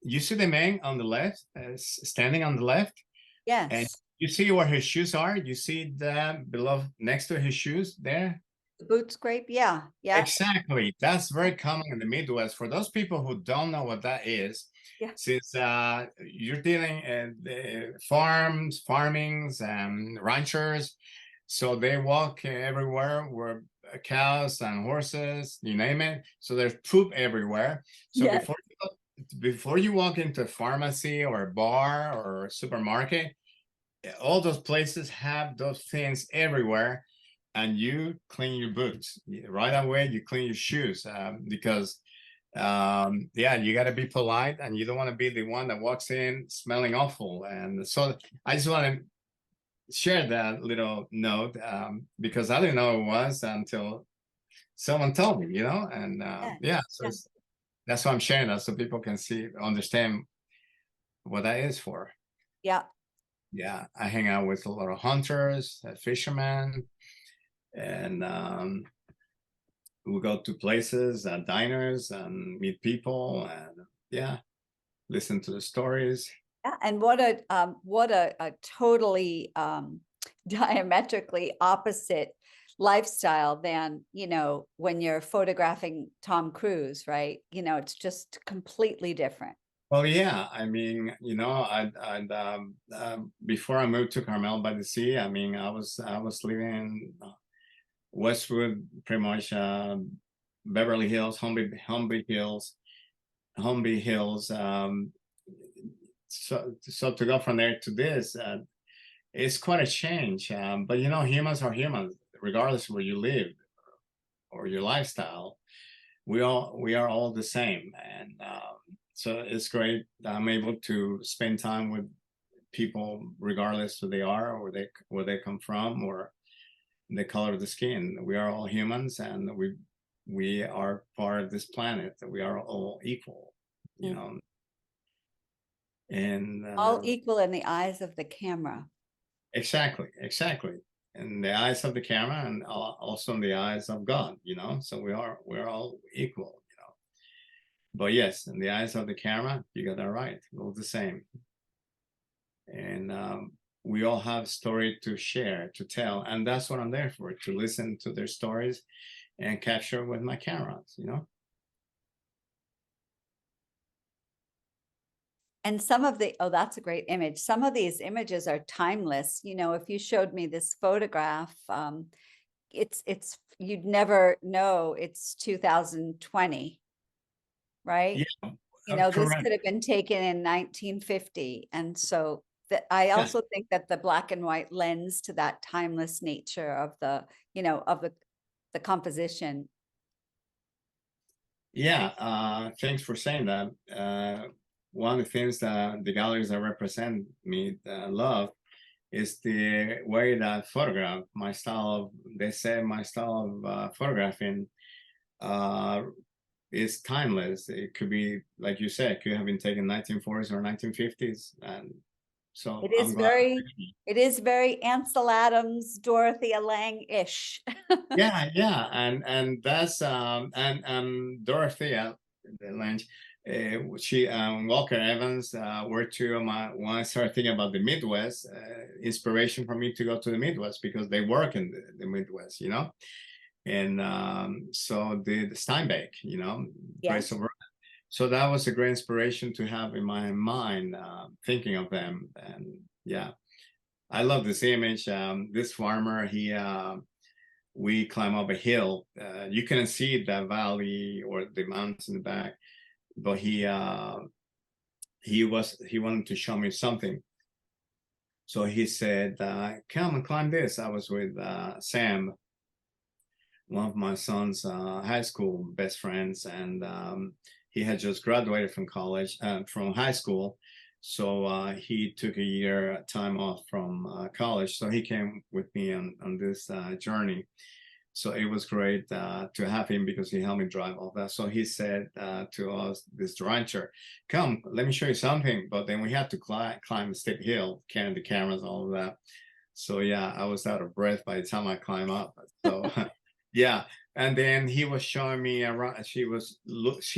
You see the man on the left, standing on the left, and Yes, you see where his shoes are. You see that below, next to his shoes there. the boot scrape. Yeah, yeah, Exactly. That's very common in the Midwest. For those people who don't know what that is, yeah. since you're dealing farms, farmings, and ranchers, so they walk everywhere where cows and horses, you name it. So there's poop everywhere. So Yes. before you walk into a pharmacy or a bar or a supermarket, all those places have those things everywhere, and you clean your boots right away. You clean your shoes because yeah, you got to be polite, and you don't want to be the one that walks in smelling awful. And so I just want to share that little note because I didn't know it was until someone told me, you know. And Yeah, yeah, so yeah, that's why I'm sharing that so people can understand what that is for. yeah. Yeah, I hang out with a lot of hunters, fishermen, and we go to places, diners, and meet people, and yeah, listen to the stories. Yeah, and what a totally diametrically opposite lifestyle than, you know, when you're photographing Tom Cruise, right? You know, it's just completely different. Well, yeah, I mean, you know, before I moved to Carmel by the Sea, I mean, I was living in Westwood, pretty much, Beverly Hills, Humby Hills. So to go from there to this, it's quite a change. But you know, humans are humans, regardless of where you live or your lifestyle. We are all the same, and so it's great that I'm able to spend time with people, regardless who they are, or where they come from, or the color of the skin. We are all humans, and we are part of this planet. We are all equal, you Mm. know. And All equal in the eyes of the camera. exactly. In the eyes of the camera, and also in the eyes of God, you know. So we're all equal, you know. But yes, in the eyes of the camera, you got that right. We're all the same, and we all have story to share, to tell, and that's what I'm there for, to listen to their stories and capture with my cameras, you know. And some of the, oh, that's a great image. Some of these images are timeless. You know, if you showed me this photograph, it's you'd never know it's 2020, right? Yeah, You know, this correct. could have been taken in 1950. And so that I Yeah, also think that the black and white lends to that timeless nature of the, you know, of the composition. yeah. Thanks for saying that. One of the things that the galleries that represent me love is the way that I photograph. My style of, they say my style of photographing uh, is timeless. It could be, like you said, it could have been taken 1940s or 1950s. And so It I'm is glad. very Ansel Adams, Dorothea Lange-ish. Yeah, yeah. And that's and Dorothea Lange, she Walker Evans were two of my, when I started thinking about the Midwest, inspiration for me to go to the Midwest because they work in the Midwest, you know. And so the Steinbeck, you know, Grace Yes. of, so that was a great inspiration to have in my mind, thinking of them. And yeah, I love this image. This farmer, he we climb up a hill. You couldn't see the valley or the mountains in the back, but he wanted to show me something. So he said, "Come and climb this." I was with Sam, one of my son's high school best friends, and he had just graduated from college, from high school. So he took a year time off from college. So he came with me on this journey. So it was great to have him because he helped me drive all that. So he said to us, this rancher, "Come, let me show you something." But then we had to climb a steep hill, carrying the cameras, all of that. So yeah, I was out of breath by the time I climbed up. So yeah, and then he was showing me around. She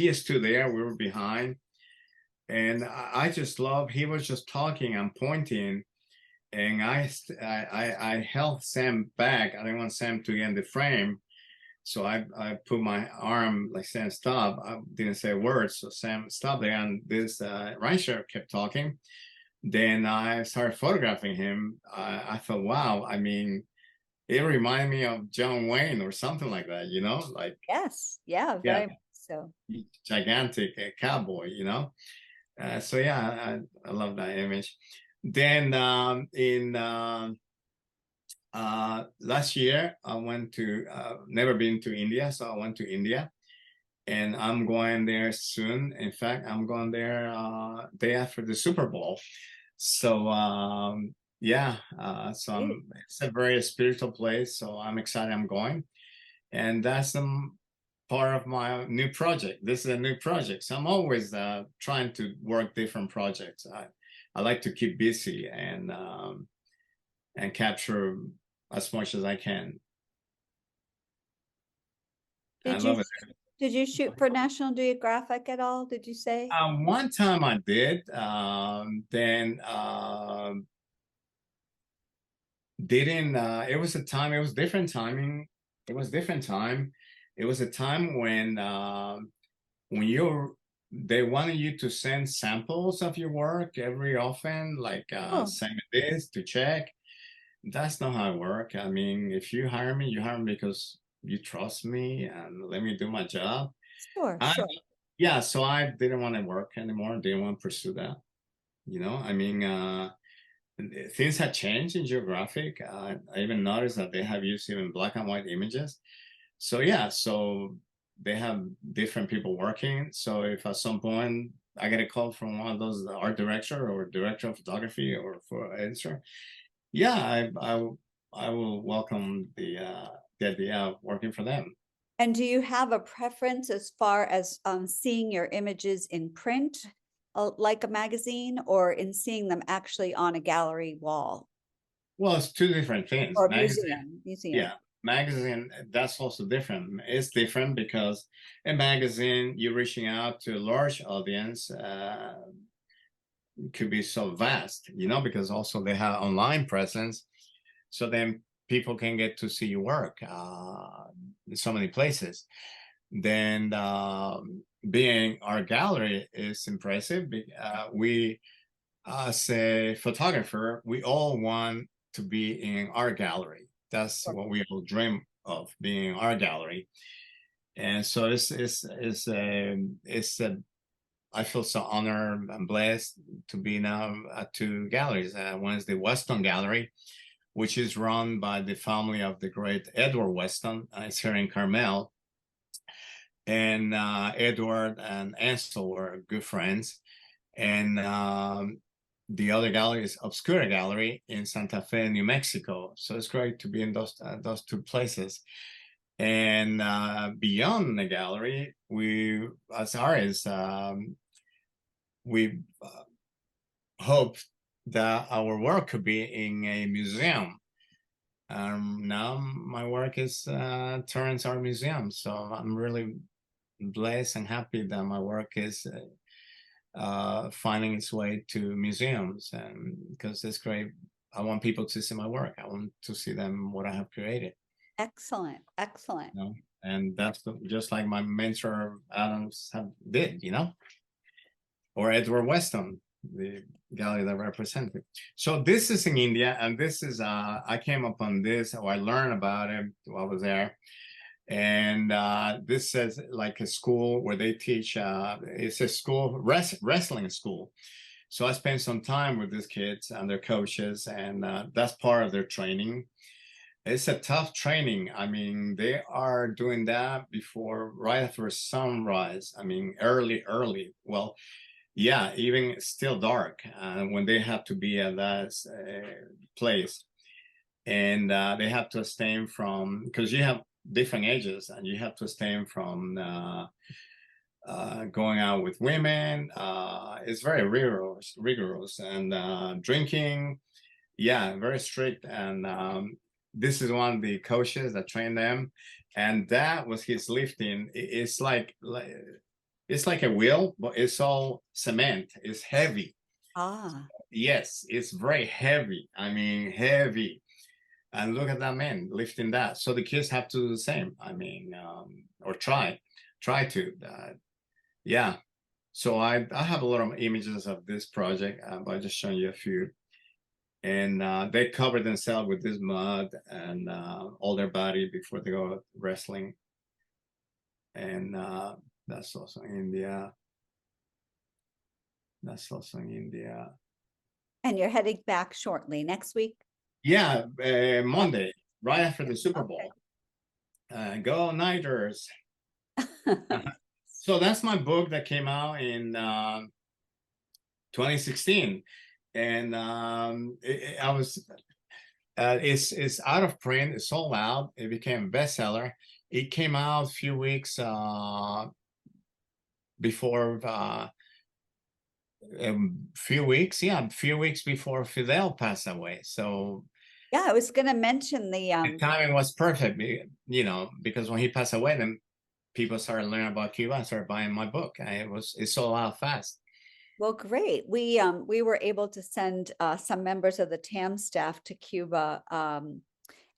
is still there. We were behind, and I just love. He was just talking and pointing, and I held Sam back. I didn't want Sam to get in the frame, so I put my arm like, "Sam, stop." I didn't say a word, so Sam stopped there, and this rancher kept talking. Then I started photographing him. I thought, wow, I mean, it reminded me of John Wayne or something like that, you know, like, Yes. Yeah, yeah, very much so. gigantic cowboy, you know. So yeah, I love that image. Then in last year, I went to, never been to India, so I went to India, and I'm going there soon. In fact, I'm going there day after the Super Bowl. So yeah, it's a very spiritual place. So I'm excited. I'm going, and that's some part of my new project. This is a new project, so I'm always trying to work different projects. I like to keep busy and capture as much as I can. I Did you love it. did you shoot for National Geographic at all? Did you say? One time I did, then didn't. It was a time. It was different timing. It was different time. It was a time when you're, they wanted you to send samples of your work every often, like Oh, send me this to check. That's not how I work. I mean, if you hire me, you hire me because you trust me and let me do my job. sure, I, sure. yeah, so I didn't want to work anymore. Didn't want to pursue that. I mean, things have changed in geographic. I even noticed that they have used even black and white images. So yeah, so they have different people working. So if at some point I get a call from one of those art director or director of photography or for editor, yeah, I will welcome the idea of working for them. And do you have a preference as far as seeing your images in print, like a magazine, or in seeing them actually on a gallery wall Well, it's two different things. or Magazine, museum? yeah, magazine, that's also different. It's different because a magazine, you're reaching out to a large audience, could be so vast, because also they have online presence. So then people can get to see your work in so many places. Then being our gallery is impressive. We, as a photographer, we all want to be in our gallery. That's what we all dream of being our gallery. And so I feel so honored and blessed to be now at two galleries. One is the Weston Gallery, which is run by the family of the great Edward Weston. It's here in Carmel. And Edward and Ansel were good friends. And the other gallery is Obscura Gallery in Santa Fe, New Mexico. So it's great to be in those two places. And beyond the gallery, we, as artists, we hope that our work could be in a museum. Now my work is Torrance Art Museum, so I'm really blessed and happy that my work is finding its way to museums, and because it's great. I want people to see my work. I want to see them what I have created. Excellent, excellent. You know? And that's just like my mentor Adams did, you know, or Edward Weston, the gallery that represented. So this is in India, and this is I came upon this, or I learned about it while I was there. And this is like a school where they teach, it's a school, wrestling school. So I spent some time with these kids and their coaches, and that's part of their training. It's a tough training. I mean, they are doing that before, right after sunrise. I mean, early. Well, yeah, even still dark when they have to be at that place. And they have to abstain from, because you have different ages, and you have to abstain from going out with women. It's very rigorous, and drinking, yeah, very strict. And this is one of the coaches that trained them, and that was his lifting. It's like a wheel, but it's all cement. It's heavy. Yes, it's very heavy. I mean, heavy. And look at that man lifting that. So the kids have to do the same. I mean, or try to. Yeah. So I have a lot of images of this project, but I'm just showing you a few. And they cover themselves with this mud and all their body before they go wrestling. And that's also in India. That's also in India. And you're heading back shortly next week? Yeah, Monday, right after the Super Bowl. Go Niners. So that's my book that came out in 2016. And it's out of print. It's sold out. It became a bestseller. It came out a few weeks before a few weeks before Fidel passed away. So yeah, I was going to mention the timing was perfect, you know, because when he passed away, then people started learning about Cuba and started buying my book. It sold out fast. Well, great. We were able to send some members of the TAM staff to Cuba,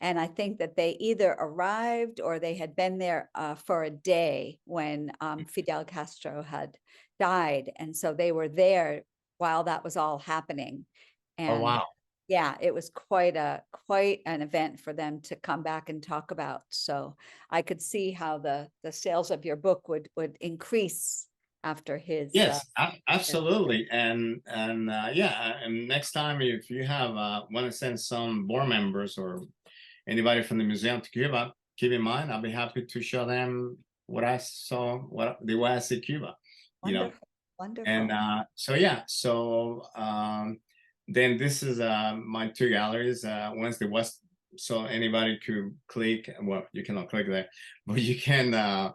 and I think that they either arrived or they had been there for a day when Fidel Castro had died, and so they were there while that was all happening. And oh wow! Yeah, it was quite an event for them to come back and talk about. So I could see how the sales of your book would increase after his. Yes, absolutely. And yeah, and next time if you have want to send some board members or anybody from the museum to Cuba, keep in mind, I'll be happy to show them what I saw, the way I see Cuba. Wonderful, you know. wonderful. And so yeah, so then this is my two galleries. One's the West, so anybody could click. Well, you cannot click there, but you can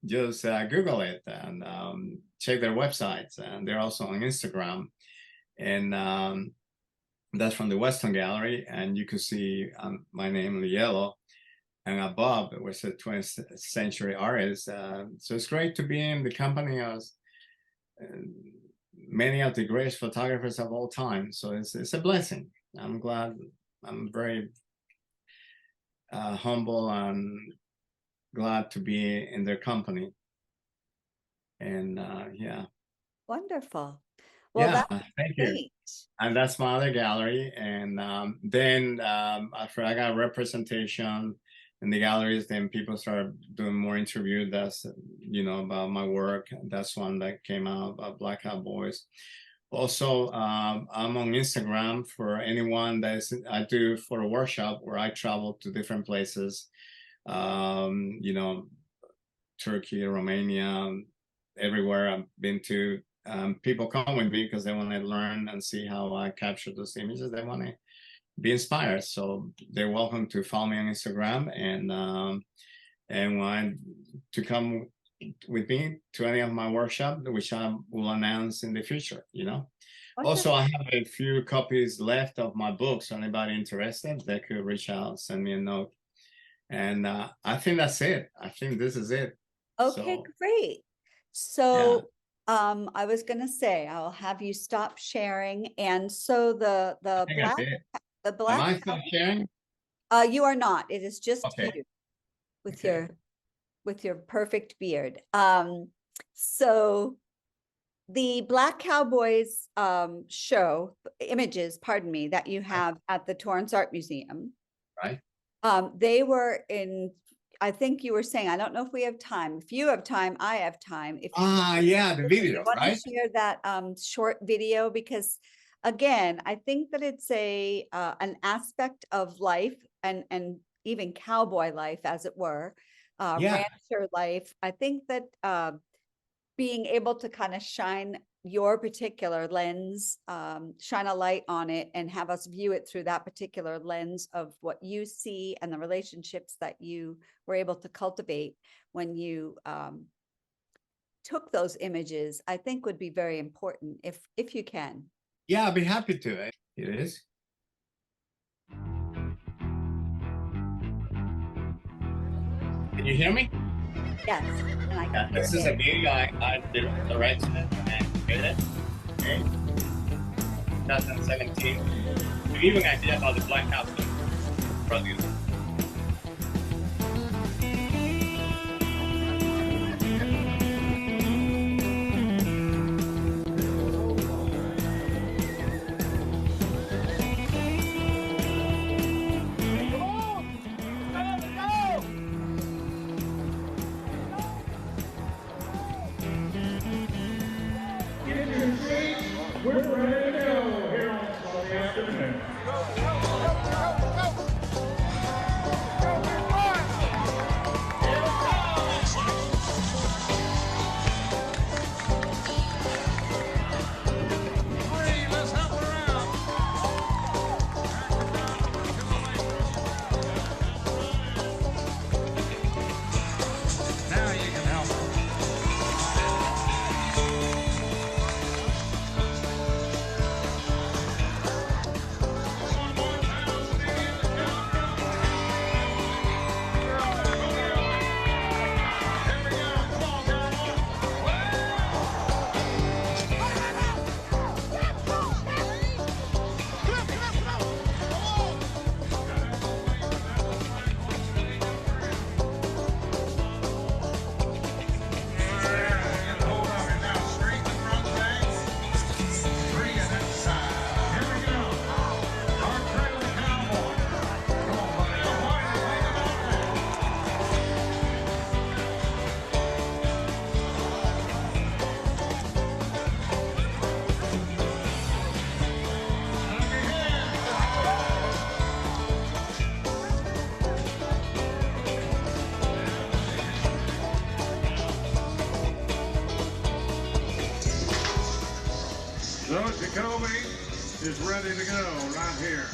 just Google it and check their websites. And they're also on Instagram. And that's from the Western Gallery. And you can see my name in the yellow. And above, it was a 20th century artist. So it's great to be in the company of many of the greatest photographers of all time. So it's a blessing. I'm glad. I'm very humble and glad to be in their company. And yeah. Wonderful. Well, yeah, that's thank great. you. And that's my other gallery. And then after I got representation in the galleries. Then people started doing more interviews that's, about my work. That's one that came out about Black Cowboys. Also, I'm on Instagram for anyone I do for a workshop where I travel to different places, Turkey, Romania, everywhere I've been to. People come with me because they want to learn and see how I capture those images. They want to be inspired. So they're welcome to follow me on Instagram and want to come with me to any of my workshops, which I will announce in the future, Also, I have a few copies left of my books. So anybody interested, they could reach out, send me a note. And I think that's it. I think this is it. Okay, great. So I was going to say, I'll have you stop sharing. And so the black. Am I still sharing? You are not. It is just okay. you with your perfect beard. So the Black Cowboys show images, pardon me, that you have at the Torrance Art Museum. Right. They were in, I think you were saying, I don't know if we have time. If you have time, I have time. If the video, want right? to share that short video, because again, I think that it's an aspect of life and even cowboy life, as it were, rancher life. I think that being able to kind of shine your particular lens, shine a light on it and have us view it through that particular lens of what you see and the relationships that you were able to cultivate when you took those images, I think would be very important if you can. Yeah, I'd be happy to. It is. Can you hear me? Yes. And I can hear this is a video I directed and created. Okay. 2017. To give you an idea about the Black House produce. We're ready to go here on Sunday afternoon. So Jacoby is ready to go right here.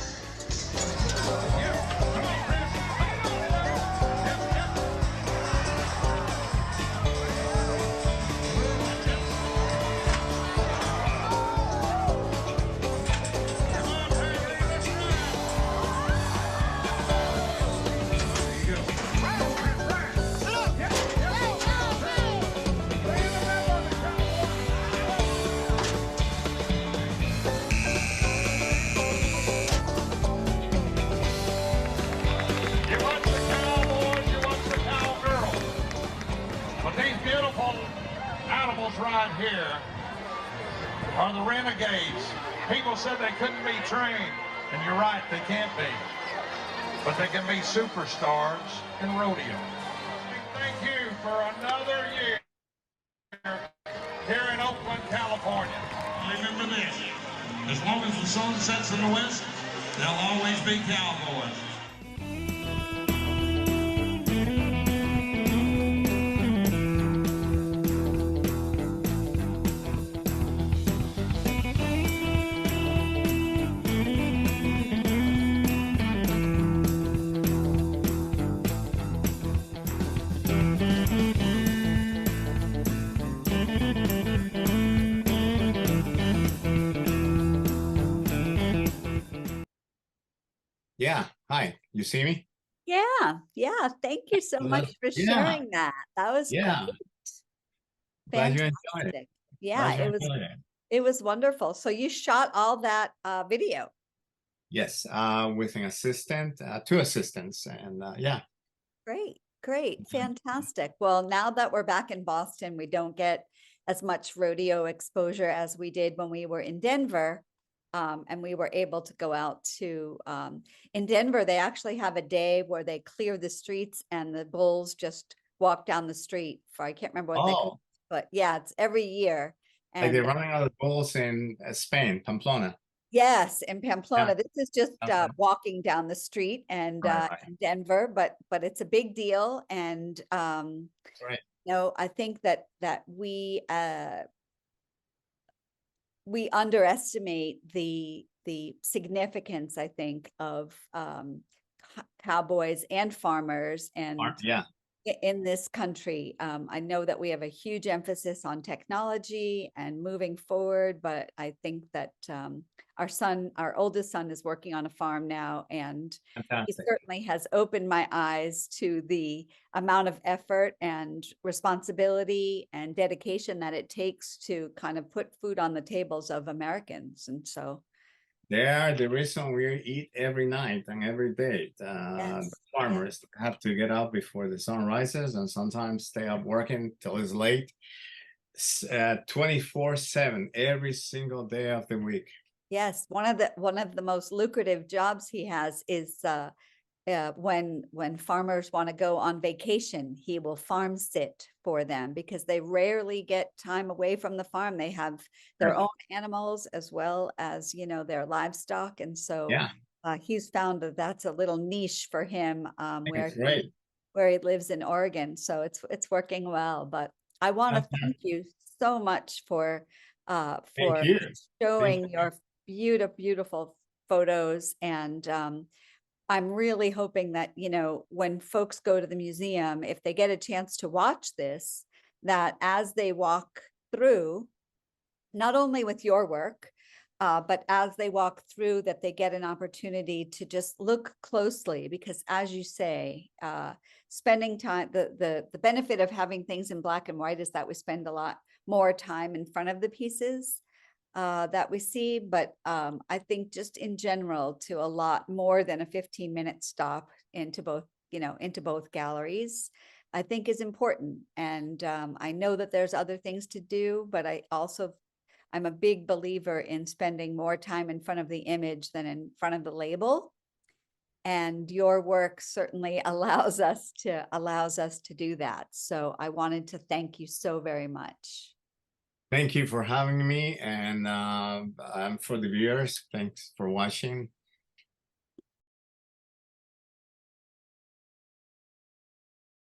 Right here are the renegades. People said they couldn't be trained, and you're right, they can't be. but they can be superstars in rodeo. Thank you for another year here in Oakland, California. Remember this, as long as the sun sets in the west, there'll always be cowboys. Yeah. Hi. You see me? Yeah, yeah. Thank you so much for Yeah. sharing that. That was Yeah. Glad you enjoyed it. fantastic. Yeah, Glad you it was enjoyed it. it was wonderful. So you shot all that video. Yes. With an assistant, two assistants, and yeah. Great, great, Mm-hmm. fantastic. Well, now that we're back in Boston, we don't get as much rodeo exposure as we did when we were in Denver. And we were able to go out to, in Denver, they actually have a day where they clear the streets and the bulls just walk down the street for, I can't remember what they call Oh, it, but yeah, it's every year. like they're And running out of bulls in Spain, Pamplona. yes, in Yeah. Pamplona. This is just Okay. walking down the street and Right. in Denver, but it's a big deal. And Right. no, I think that we underestimate the significance, I think, of cowboys and farmers and Yeah. in this country. I know that we have a huge emphasis on technology and moving forward, but I think that our oldest son is working on a farm now, and he Fantastic. certainly has opened my eyes to the amount of effort and responsibility and dedication that it takes to kind of put food on the tables of Americans. And so They are the reason we eat every night and every day. yes, The farmers have to get up before the sun rises and sometimes stay up working till it's late, 24/7 every single day of the week. yes, one of the most lucrative jobs he has is when farmers want to go on vacation, he will farm sit for them because they rarely get time away from the farm. They have their Right. own animals as well as, their livestock. And so Yeah, he's found that that's a little niche for him it's great. where he lives in Oregon. So it's working well. But I want to Fantastic. thank you so much for Thank you. showing your beautiful photos. And I'm really hoping that, when folks go to the museum, if they get a chance to watch this, that as they walk through, not only with your work, but as they walk through, that they get an opportunity to just look closely, because as you say, spending time, the benefit of having things in black and white is that we spend a lot more time in front of the pieces that we see. But I think just in general, to a lot more than a 15-minute stop into both galleries, I think is important. And I know that there's other things to do, but I'm a big believer in spending more time in front of the image than in front of the label. And your work certainly allows us to do that. So I wanted to thank you so very much. Thank you for having me, and for the viewers, thanks for watching.